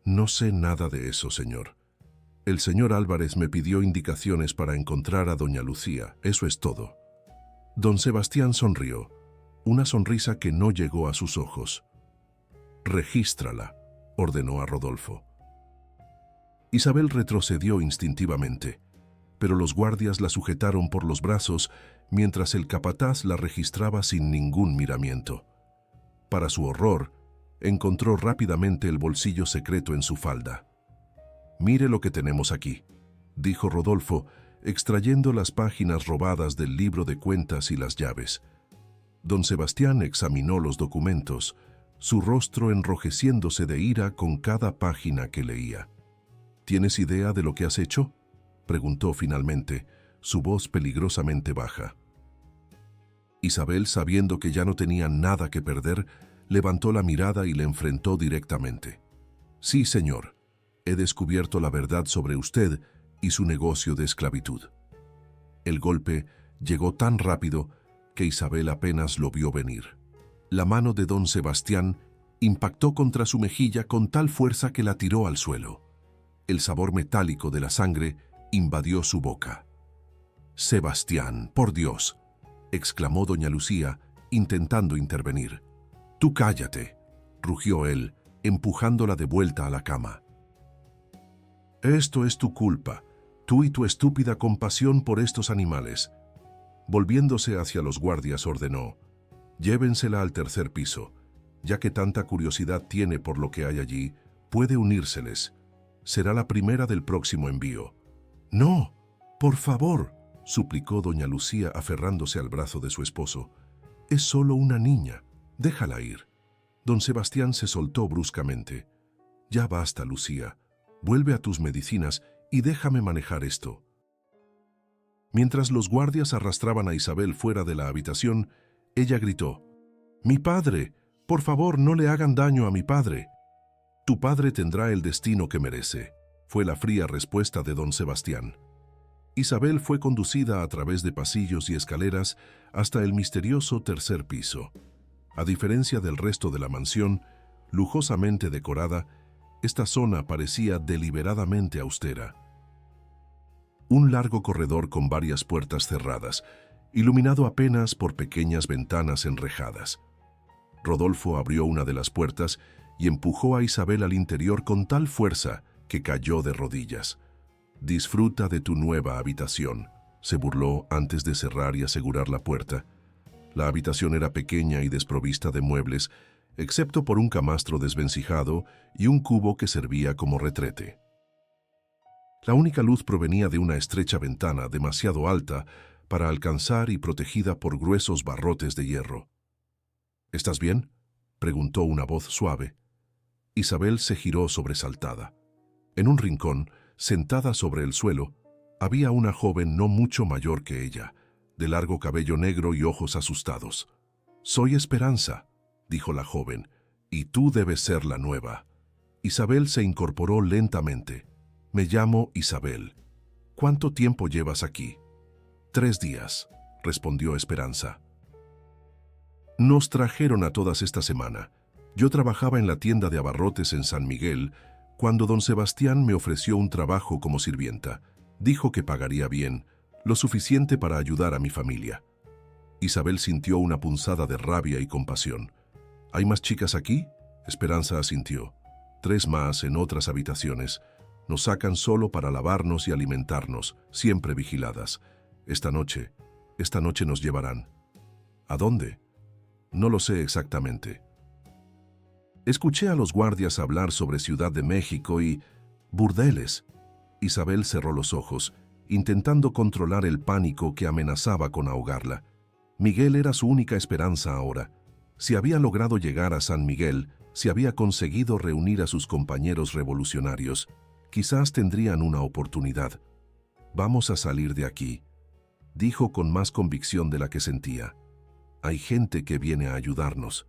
No sé nada de eso, señor. El señor Álvarez me pidió indicaciones para encontrar a doña Lucía, eso es todo. Don Sebastián sonrió, una sonrisa que no llegó a sus ojos. «Regístrala», ordenó a Rodolfo. Isabel retrocedió instintivamente, pero los guardias la sujetaron por los brazos mientras el capataz la registraba sin ningún miramiento. Para su horror, encontró rápidamente el bolsillo secreto en su falda. «Mire lo que tenemos aquí», dijo Rodolfo, extrayendo las páginas robadas del libro de cuentas y las llaves. Don Sebastián examinó los documentos, su rostro enrojeciéndose de ira con cada página que leía. «¿Tienes idea de lo que has hecho?», preguntó finalmente, su voz peligrosamente baja. Isabel, sabiendo que ya no tenía nada que perder, levantó la mirada y le enfrentó directamente. «Sí, señor, he descubierto la verdad sobre usted y su negocio de esclavitud». El golpe llegó tan rápido que Isabel apenas lo vio venir. La mano de don Sebastián impactó contra su mejilla con tal fuerza que la tiró al suelo. El sabor metálico de la sangre invadió su boca. «Sebastián, por Dios», exclamó doña Lucía, intentando intervenir. «Tú cállate», rugió él, empujándola de vuelta a la cama. «Esto es tu culpa, tú y tu estúpida compasión por estos animales». Volviéndose hacia los guardias ordenó: «Llévensela al tercer piso. Ya que tanta curiosidad tiene por lo que hay allí, puede unírseles. Será la primera del próximo envío». «No, por favor», suplicó doña Lucía aferrándose al brazo de su esposo. «Es solo una niña, déjala ir». Don Sebastián se soltó bruscamente. «Ya basta, Lucía. Vuelve a tus medicinas y déjame manejar esto». Mientras los guardias arrastraban a Isabel fuera de la habitación, ella gritó: «¡Mi padre! Por favor, no le hagan daño a mi padre». «Tu padre tendrá el destino que merece», fue la fría respuesta de don Sebastián. Isabel fue conducida a través de pasillos y escaleras hasta el misterioso tercer piso. A diferencia del resto de la mansión, lujosamente decorada, esta zona parecía deliberadamente austera. Un largo corredor con varias puertas cerradas, iluminado apenas por pequeñas ventanas enrejadas. Rodolfo abrió una de las puertas y empujó a Isabel al interior con tal fuerza que cayó de rodillas. «Disfruta de tu nueva habitación», se burló antes de cerrar y asegurar la puerta. La habitación era pequeña y desprovista de muebles, excepto por un camastro desvencijado y un cubo que servía como retrete. La única luz provenía de una estrecha ventana demasiado alta para alcanzar y protegida por gruesos barrotes de hierro. «¿Estás bien?», preguntó una voz suave. Isabel se giró sobresaltada. En un rincón, sentada sobre el suelo, había una joven no mucho mayor que ella, de largo cabello negro y ojos asustados. «Soy Esperanza», dijo la joven, «y tú debes ser la nueva». Isabel se incorporó lentamente. «Me llamo Isabel. ¿Cuánto tiempo llevas aquí?» «3 días», respondió Esperanza. «Nos trajeron a todas esta semana. Yo trabajaba en la tienda de abarrotes en San Miguel cuando don Sebastián me ofreció un trabajo como sirvienta. Dijo que pagaría bien, lo suficiente para ayudar a mi familia». Isabel sintió una punzada de rabia y compasión. «¿Hay más chicas aquí?», Esperanza asintió. «3 más en otras habitaciones. Nos sacan solo para lavarnos y alimentarnos, siempre vigiladas. Esta noche nos llevarán». «¿A dónde?». «No lo sé exactamente». «Escuché a los guardias hablar sobre Ciudad de México y burdeles». Isabel cerró los ojos, intentando controlar el pánico que amenazaba con ahogarla. Miguel era su única esperanza ahora. Si había logrado llegar a San Miguel, si había conseguido reunir a sus compañeros revolucionarios, quizás tendrían una oportunidad. «Vamos a salir de aquí», dijo con más convicción de la que sentía. «Hay gente que viene a ayudarnos».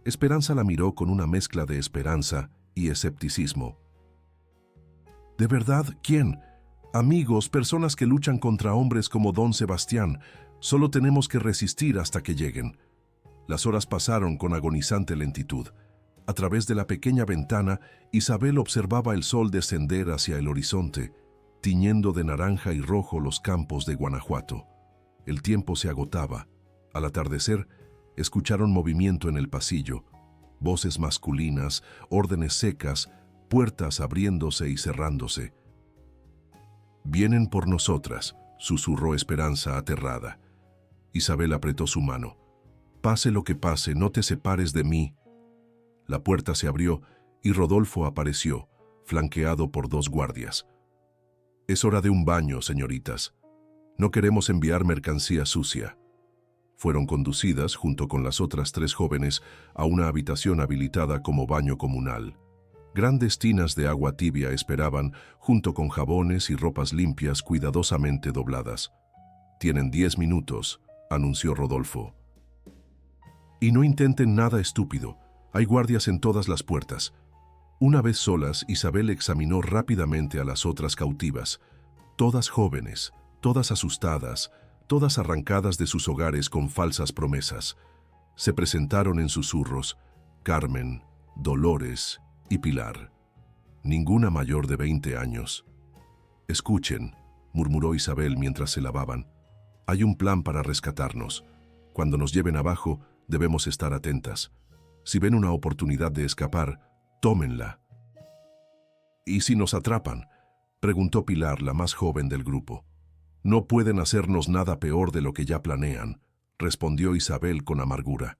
Esperanza la miró con una mezcla de esperanza y escepticismo. ¿De verdad? ¿Quién? Amigos, personas que luchan contra hombres como don Sebastián. Solo tenemos que resistir hasta que lleguen. Las horas pasaron con agonizante lentitud. A través de la pequeña ventana, Isabel observaba el sol descender hacia el horizonte, tiñendo de naranja y rojo los campos de Guanajuato. El tiempo se agotaba. Al atardecer, escucharon movimiento en el pasillo, voces masculinas, órdenes secas, puertas abriéndose y cerrándose. «Vienen por nosotras», susurró Esperanza aterrada. Isabel apretó su mano. «Pase lo que pase, no te separes de mí». La puerta se abrió y Rodolfo apareció, flanqueado por 2 guardias. «Es hora de un baño, señoritas. No queremos enviar mercancía sucia». Fueron conducidas, junto con las otras 3 jóvenes, a una habitación habilitada como baño comunal. Grandes tinas de agua tibia esperaban, junto con jabones y ropas limpias cuidadosamente dobladas. «Tienen 10 minutos», anunció Rodolfo. «Y no intenten nada estúpido. Hay guardias en todas las puertas». Una vez solas, Isabel examinó rápidamente a las otras cautivas. Todas jóvenes, todas asustadas, todas arrancadas de sus hogares con falsas promesas. Se presentaron en susurros: Carmen, Dolores y Pilar. Ninguna mayor de 20 años. «Escuchen», murmuró Isabel mientras se lavaban. «Hay un plan para rescatarnos. Cuando nos lleven abajo, debemos estar atentas. Si ven una oportunidad de escapar, tómenla». «¿Y si nos atrapan?», preguntó Pilar, la más joven del grupo. «No pueden hacernos nada peor de lo que ya planean», respondió Isabel con amargura.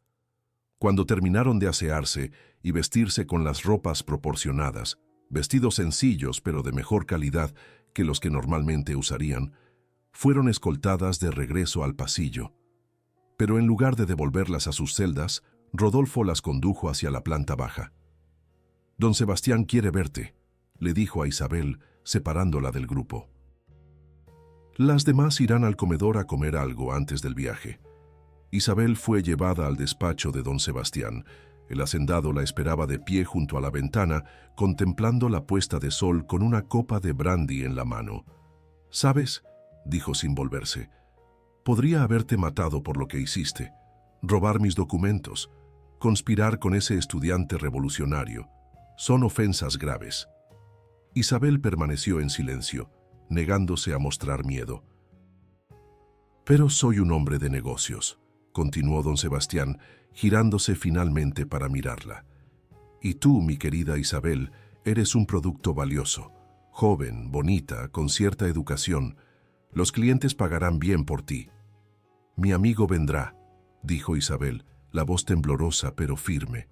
Cuando terminaron de asearse y vestirse con las ropas proporcionadas, vestidos sencillos pero de mejor calidad que los que normalmente usarían, fueron escoltadas de regreso al pasillo. Pero en lugar de devolverlas a sus celdas, Rodolfo las condujo hacia la planta baja. «Don Sebastián quiere verte», le dijo a Isabel, separándola del grupo. «Las demás irán al comedor a comer algo antes del viaje». Isabel fue llevada al despacho de don Sebastián. El hacendado la esperaba de pie junto a la ventana, contemplando la puesta de sol con una copa de brandy en la mano. «¿Sabes?», dijo sin volverse, «podría haberte matado por lo que hiciste, robar mis documentos, conspirar con ese estudiante revolucionario. Son ofensas graves». Isabel permaneció en silencio, negándose a mostrar miedo. «Pero soy un hombre de negocios», continuó don Sebastián, girándose finalmente para mirarla. «Y tú, mi querida Isabel, eres un producto valioso, joven, bonita, con cierta educación. Los clientes pagarán bien por ti». «Mi amigo vendrá», dijo Isabel, la voz temblorosa pero firme.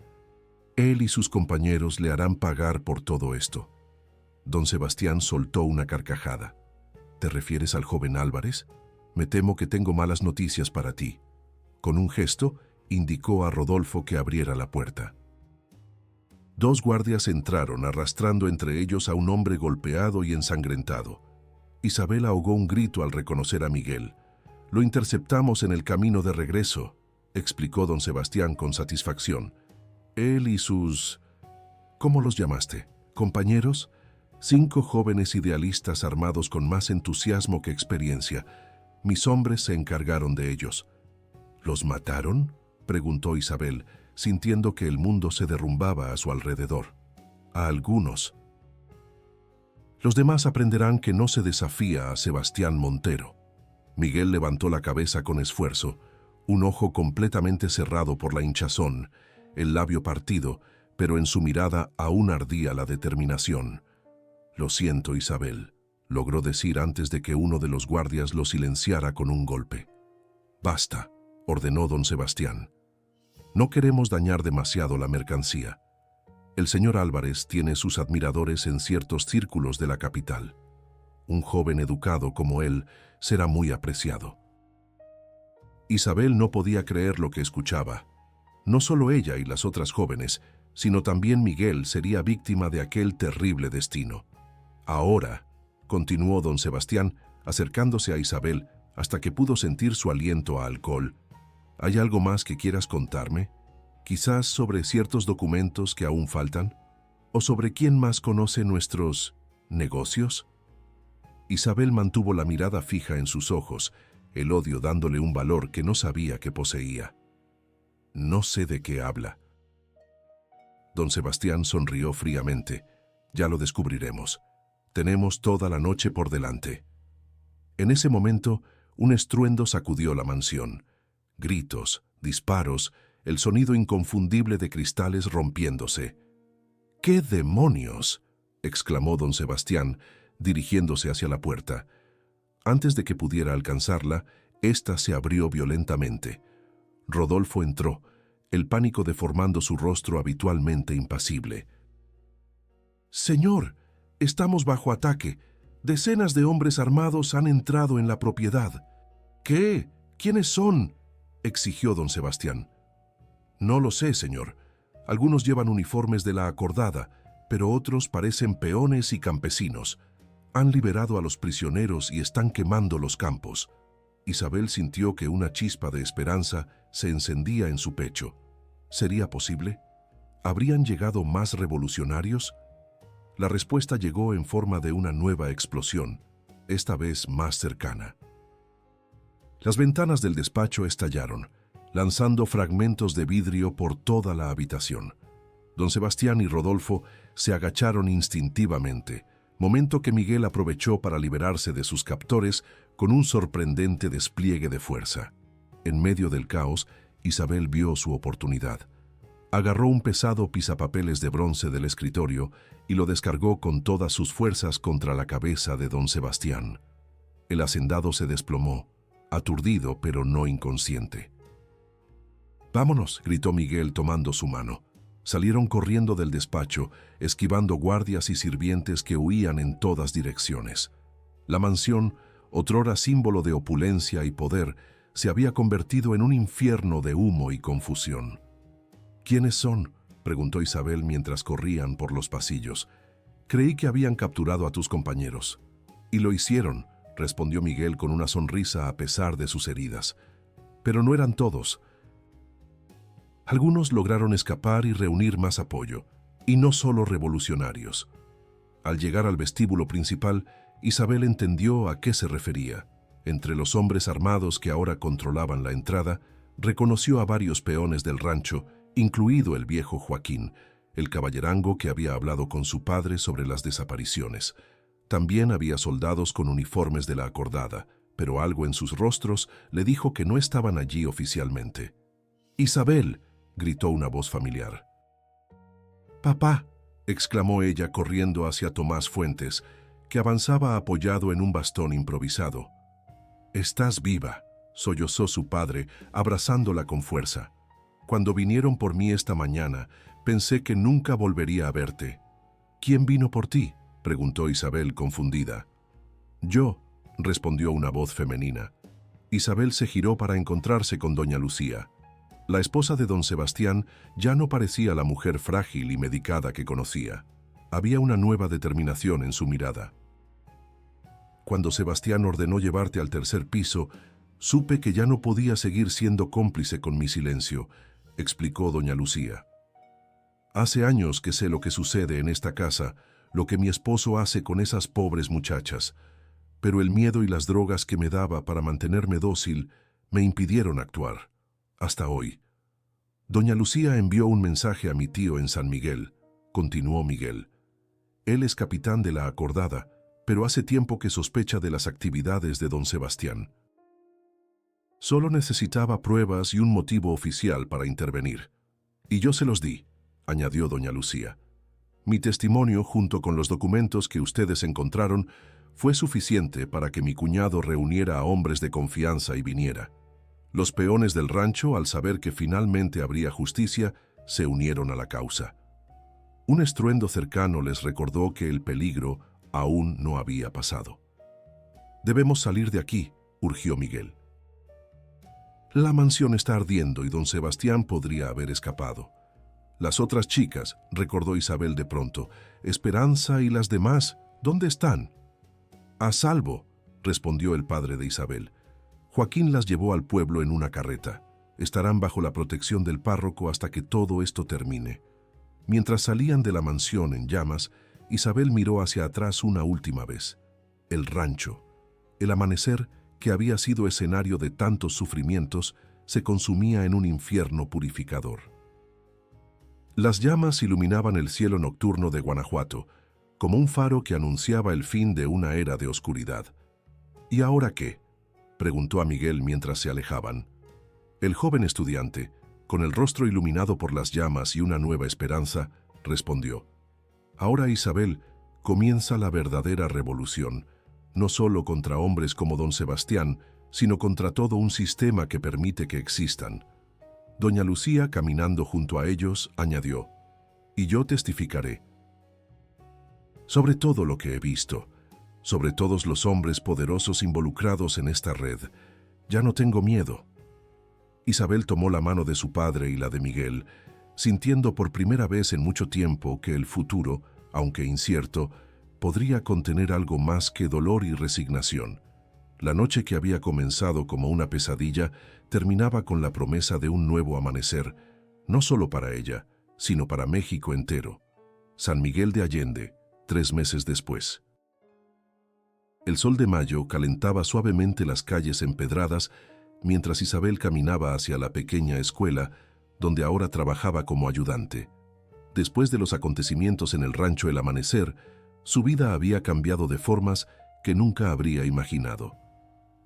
«Él y sus compañeros le harán pagar por todo esto». Don Sebastián soltó una carcajada. «¿Te refieres al joven Álvarez? Me temo que tengo malas noticias para ti». Con un gesto, indicó a Rodolfo que abriera la puerta. 2 guardias entraron, arrastrando entre ellos a un hombre golpeado y ensangrentado. Isabel ahogó un grito al reconocer a Miguel. «Lo interceptamos en el camino de regreso», explicó don Sebastián con satisfacción. «Él y sus... ¿cómo los llamaste? ¿Compañeros?». 5 jóvenes idealistas armados con más entusiasmo que experiencia. Mis hombres se encargaron de ellos. «¿Los mataron?», preguntó Isabel, sintiendo que el mundo se derrumbaba a su alrededor. «A algunos. Los demás aprenderán que no se desafía a Sebastián Montero». Miguel levantó la cabeza con esfuerzo, un ojo completamente cerrado por la hinchazón, el labio partido, pero en su mirada aún ardía la determinación. «Lo siento, Isabel», logró decir antes de que uno de los guardias lo silenciara con un golpe. «Basta», ordenó don Sebastián. «No queremos dañar demasiado la mercancía. El señor Álvarez tiene sus admiradores en ciertos círculos de la capital. Un joven educado como él será muy apreciado». Isabel no podía creer lo que escuchaba. No solo ella y las otras jóvenes, sino también Miguel sería víctima de aquel terrible destino. «Ahora», continuó don Sebastián, acercándose a Isabel hasta que pudo sentir su aliento a alcohol, «¿hay algo más que quieras contarme? Quizás sobre ciertos documentos que aún faltan». ¿O sobre quién más conoce nuestros negocios? Isabel mantuvo la mirada fija en sus ojos, el odio dándole un valor que no sabía que poseía. No sé de qué habla. Don Sebastián sonrió fríamente. Ya lo descubriremos. Tenemos toda la noche por delante. En ese momento, un estruendo sacudió la mansión. Gritos, disparos, el sonido inconfundible de cristales rompiéndose. —¡Qué demonios! —exclamó don Sebastián, dirigiéndose hacia la puerta. Antes de que pudiera alcanzarla, ésta se abrió violentamente. Rodolfo entró, el pánico deformando su rostro habitualmente impasible. —Señor, estamos bajo ataque. Decenas de hombres armados han entrado en la propiedad. —¿Qué? ¿Quiénes son? —exigió don Sebastián. —No lo sé, señor. Algunos llevan uniformes de la acordada, pero otros parecen peones y campesinos. Han liberado a los prisioneros y están quemando los campos. Isabel sintió que una chispa de esperanza se encendía en su pecho. ¿Sería posible? ¿Habrían llegado más revolucionarios? La respuesta llegó en forma de una nueva explosión, esta vez más cercana. Las ventanas del despacho estallaron, lanzando fragmentos de vidrio por toda la habitación. Don Sebastián y Rodolfo se agacharon instintivamente, momento que Miguel aprovechó para liberarse de sus captores con un sorprendente despliegue de fuerza. En medio del caos, Isabel vio su oportunidad. Agarró un pesado pisapapeles de bronce del escritorio y lo descargó con todas sus fuerzas contra la cabeza de don Sebastián. El hacendado se desplomó, aturdido pero no inconsciente. —Vámonos —gritó Miguel tomando su mano. Salieron corriendo del despacho, esquivando guardias y sirvientes que huían en todas direcciones. La mansión, otrora símbolo de opulencia y poder, se había convertido en un infierno de humo y confusión. —¿Quiénes son? —preguntó Isabel mientras corrían por los pasillos. —Creí que habían capturado a tus compañeros. —Y lo hicieron —respondió Miguel con una sonrisa a pesar de sus heridas. Pero no eran todos. Algunos lograron escapar y reunir más apoyo, y no solo revolucionarios. Al llegar al vestíbulo principal, Isabel entendió a qué se refería. Entre los hombres armados que ahora controlaban la entrada, reconoció a varios peones del rancho, incluido el viejo Joaquín, el caballerango que había hablado con su padre sobre las desapariciones. También había soldados con uniformes de la acordada, pero algo en sus rostros le dijo que no estaban allí oficialmente. —¡Isabel! —gritó una voz familiar. —¡Papá! —exclamó ella corriendo hacia Tomás Fuentes, que avanzaba apoyado en un bastón improvisado. —Estás viva —sollozó su padre, abrazándola con fuerza. Cuando vinieron por mí esta mañana, pensé que nunca volvería a verte. —¿Quién vino por ti? —preguntó Isabel confundida. —Yo —respondió una voz femenina. Isabel se giró para encontrarse con doña Lucía. La esposa de don Sebastián ya no parecía la mujer frágil y medicada que conocía. Había una nueva determinación en su mirada. Cuando Sebastián ordenó llevarte al tercer piso, supe que ya no podía seguir siendo cómplice con mi silencio, explicó doña Lucía. Hace años que sé lo que sucede en esta casa, lo que mi esposo hace con esas pobres muchachas, pero el miedo y las drogas que me daba para mantenerme dócil me impidieron actuar. Hasta hoy. Doña Lucía envió un mensaje a mi tío en San Miguel, continuó Miguel. Él es capitán de la acordada, pero hace tiempo que sospecha de las actividades de don Sebastián. Solo necesitaba pruebas y un motivo oficial para intervenir. Y yo se los di, añadió doña Lucía. Mi testimonio, junto con los documentos que ustedes encontraron, fue suficiente para que mi cuñado reuniera a hombres de confianza y viniera. Los peones del rancho, al saber que finalmente habría justicia, se unieron a la causa. Un estruendo cercano les recordó que el peligro aún no había pasado. «Debemos salir de aquí», urgió Miguel. La mansión está ardiendo y don Sebastián podría haber escapado. Las otras chicas, recordó Isabel de pronto, Esperanza y las demás, ¿dónde están? A salvo, respondió el padre de Isabel. Joaquín las llevó al pueblo en una carreta. Estarán bajo la protección del párroco hasta que todo esto termine. Mientras salían de la mansión en llamas, Isabel miró hacia atrás una última vez. El rancho, el amanecer que había sido escenario de tantos sufrimientos, se consumía en un infierno purificador. Las llamas iluminaban el cielo nocturno de Guanajuato, como un faro que anunciaba el fin de una era de oscuridad. ¿Y ahora qué?, preguntó a Miguel mientras se alejaban. El joven estudiante, con el rostro iluminado por las llamas y una nueva esperanza, respondió: Ahora, Isabel, comienza la verdadera revolución, no solo contra hombres como don Sebastián, sino contra todo un sistema que permite que existan. Doña Lucía, caminando junto a ellos, añadió: Y yo testificaré. Sobre todo lo que he visto, sobre todos los hombres poderosos involucrados en esta red, ya no tengo miedo. Isabel tomó la mano de su padre y la de Miguel, sintiendo por primera vez en mucho tiempo que el futuro, aunque incierto, podría contener algo más que dolor y resignación. La noche que había comenzado como una pesadilla terminaba con la promesa de un nuevo amanecer, no solo para ella, sino para México entero. San Miguel de Allende, 3 meses después. El sol de mayo calentaba suavemente las calles empedradas mientras Isabel caminaba hacia la pequeña escuela, donde ahora trabajaba como ayudante. Después de los acontecimientos en el rancho El Amanecer, su vida había cambiado de formas que nunca habría imaginado.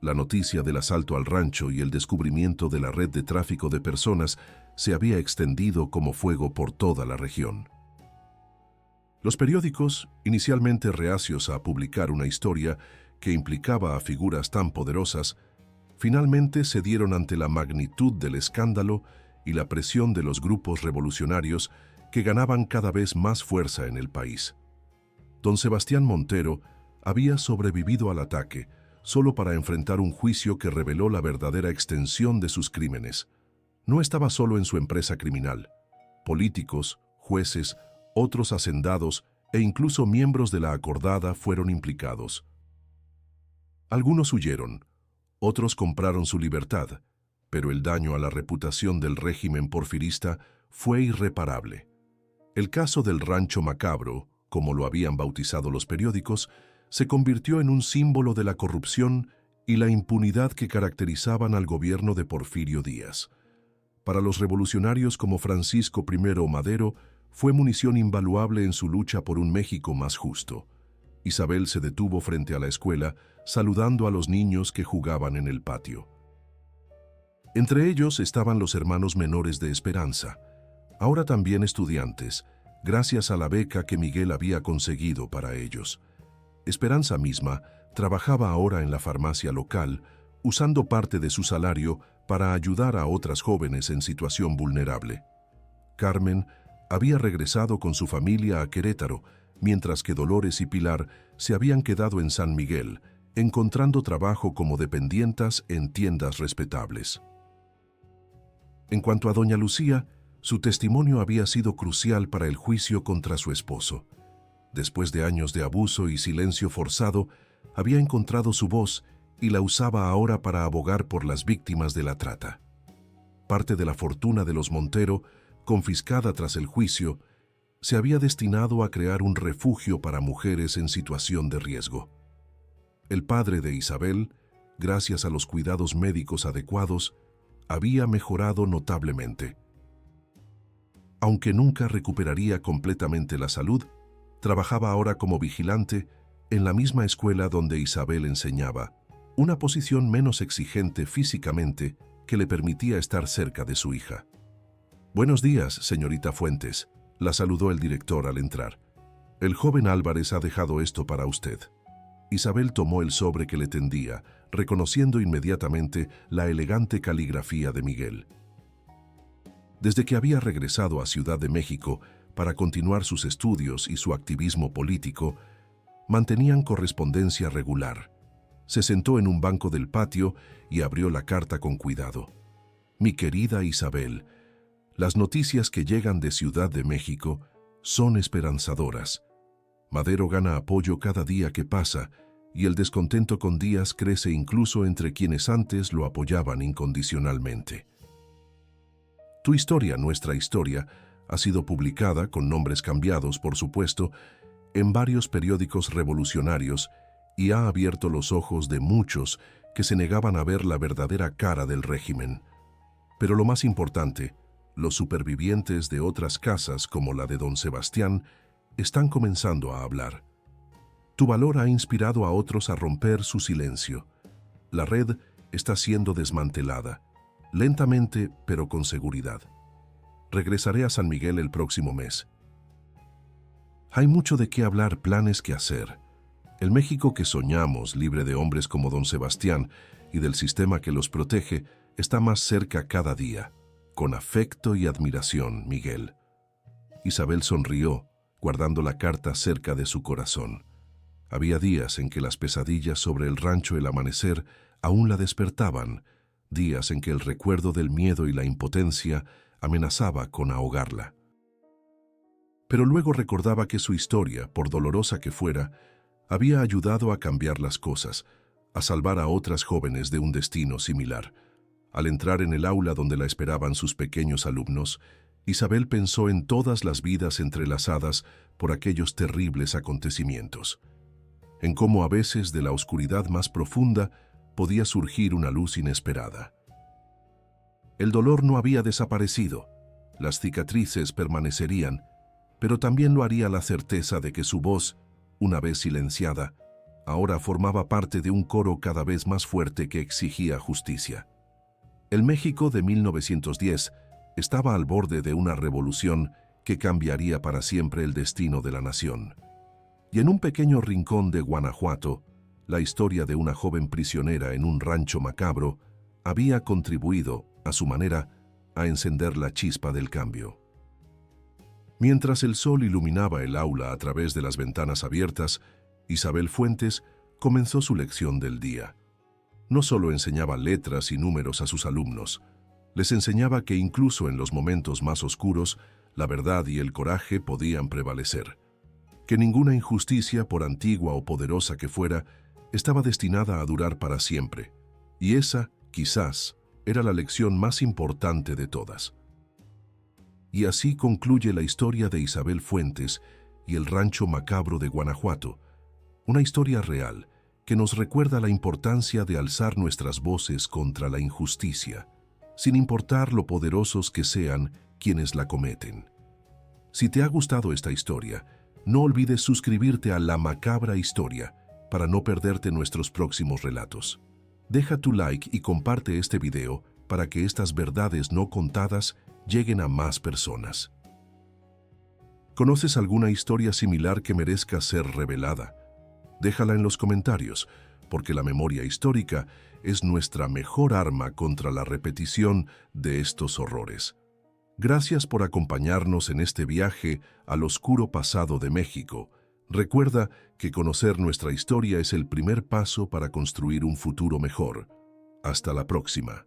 La noticia del asalto al rancho y el descubrimiento de la red de tráfico de personas se había extendido como fuego por toda la región. Los periódicos, inicialmente reacios a publicar una historia que implicaba a figuras tan poderosas, finalmente cedieron ante la magnitud del escándalo y la presión de los grupos revolucionarios que ganaban cada vez más fuerza en el país. Don Sebastián Montero había sobrevivido al ataque solo para enfrentar un juicio que reveló la verdadera extensión de sus crímenes. No estaba solo en su empresa criminal. Políticos, jueces, otros hacendados e incluso miembros de la acordada fueron implicados. Algunos huyeron, otros compraron su libertad, pero el daño a la reputación del régimen porfirista fue irreparable. El caso del Rancho Macabro, como lo habían bautizado los periódicos, se convirtió en un símbolo de la corrupción y la impunidad que caracterizaban al gobierno de Porfirio Díaz. Para los revolucionarios como Francisco I. Madero, fue munición invaluable en su lucha por un México más justo. Isabel se detuvo frente a la escuela, saludando a los niños que jugaban en el patio. Entre ellos estaban los hermanos menores de Esperanza, ahora también estudiantes, gracias a la beca que Miguel había conseguido para ellos. Esperanza misma trabajaba ahora en la farmacia local, usando parte de su salario para ayudar a otras jóvenes en situación vulnerable. Carmen había regresado con su familia a Querétaro, mientras que Dolores y Pilar se habían quedado en San Miguel, encontrando trabajo como dependientas en tiendas respetables. En cuanto a doña Lucía, su testimonio había sido crucial para el juicio contra su esposo. Después de años de abuso y silencio forzado, había encontrado su voz y la usaba ahora para abogar por las víctimas de la trata. Parte de la fortuna de los Montero, confiscada tras el juicio, se había destinado a crear un refugio para mujeres en situación de riesgo. El padre de Isabel, gracias a los cuidados médicos adecuados, había mejorado notablemente. Aunque nunca recuperaría completamente la salud, trabajaba ahora como vigilante en la misma escuela donde Isabel enseñaba, una posición menos exigente físicamente que le permitía estar cerca de su hija. «Buenos días, señorita Fuentes», la saludó el director al entrar. «El joven Álvarez ha dejado esto para usted». Isabel tomó el sobre que le tendía, reconociendo inmediatamente la elegante caligrafía de Miguel. Desde que había regresado a Ciudad de México para continuar sus estudios y su activismo político, mantenían correspondencia regular. Se sentó en un banco del patio y abrió la carta con cuidado. «Mi querida Isabel, las noticias que llegan de Ciudad de México son esperanzadoras. Madero gana apoyo cada día que pasa y el descontento con Díaz crece incluso entre quienes antes lo apoyaban incondicionalmente. Tu historia, nuestra historia, Ha sido publicada, con nombres cambiados, por supuesto, en varios periódicos revolucionarios y ha abierto los ojos de muchos que se negaban a ver la verdadera cara del régimen. Pero lo más importante, los supervivientes de otras casas como la de don Sebastián están comenzando a hablar. Tu valor ha inspirado a otros a romper su silencio. La red está siendo desmantelada, lentamente pero con seguridad. Regresaré a San Miguel el próximo mes. Hay mucho de qué hablar, planes que hacer. El México que soñamos, libre de hombres como don Sebastián y del sistema que los protege, está más cerca cada día. Con afecto y admiración, Miguel. Isabel sonrió, guardando la carta cerca de su corazón. Había días en que las pesadillas sobre el rancho El Amanecer aún la despertaban, días en que el recuerdo del miedo y la impotencia amenazaba con ahogarla. Pero luego recordaba que su historia, por dolorosa que fuera, había ayudado a cambiar las cosas, a salvar a otras jóvenes de un destino similar. Al entrar en el aula donde la esperaban sus pequeños alumnos, Isabel pensó en todas las vidas entrelazadas por aquellos terribles acontecimientos, en cómo a veces de la oscuridad más profunda podía surgir una luz inesperada. El dolor no había desaparecido, las cicatrices permanecerían, pero también lo haría la certeza de que su voz, una vez silenciada, ahora formaba parte de un coro cada vez más fuerte que exigía justicia. El México de 1910 estaba al borde de una revolución que cambiaría para siempre el destino de la nación. Y en un pequeño rincón de Guanajuato, la historia de una joven prisionera en un rancho macabro había contribuido, a su manera, a encender la chispa del cambio. Mientras el sol iluminaba el aula a través de las ventanas abiertas, Isabel Fuentes comenzó su lección del día. No solo enseñaba letras y números a sus alumnos, les enseñaba que incluso en los momentos más oscuros, la verdad y el coraje podían prevalecer, que ninguna injusticia, por antigua o poderosa que fuera, estaba destinada a durar para siempre, y esa, quizás, era la lección más importante de todas. Y así concluye la historia de Isabel Fuentes y el rancho macabro de Guanajuato, una historia real que nos recuerda la importancia de alzar nuestras voces contra la injusticia, sin importar lo poderosos que sean quienes la cometen. Si te ha gustado esta historia, no olvides suscribirte a La Macabra Historia para no perderte nuestros próximos relatos. Deja tu like y comparte este video para que estas verdades no contadas lleguen a más personas. ¿Conoces alguna historia similar que merezca ser revelada? Déjala en los comentarios, porque la memoria histórica es nuestra mejor arma contra la repetición de estos horrores. Gracias por acompañarnos en este viaje al oscuro pasado de México. Recuerda que conocer nuestra historia es el primer paso para construir un futuro mejor. Hasta la próxima.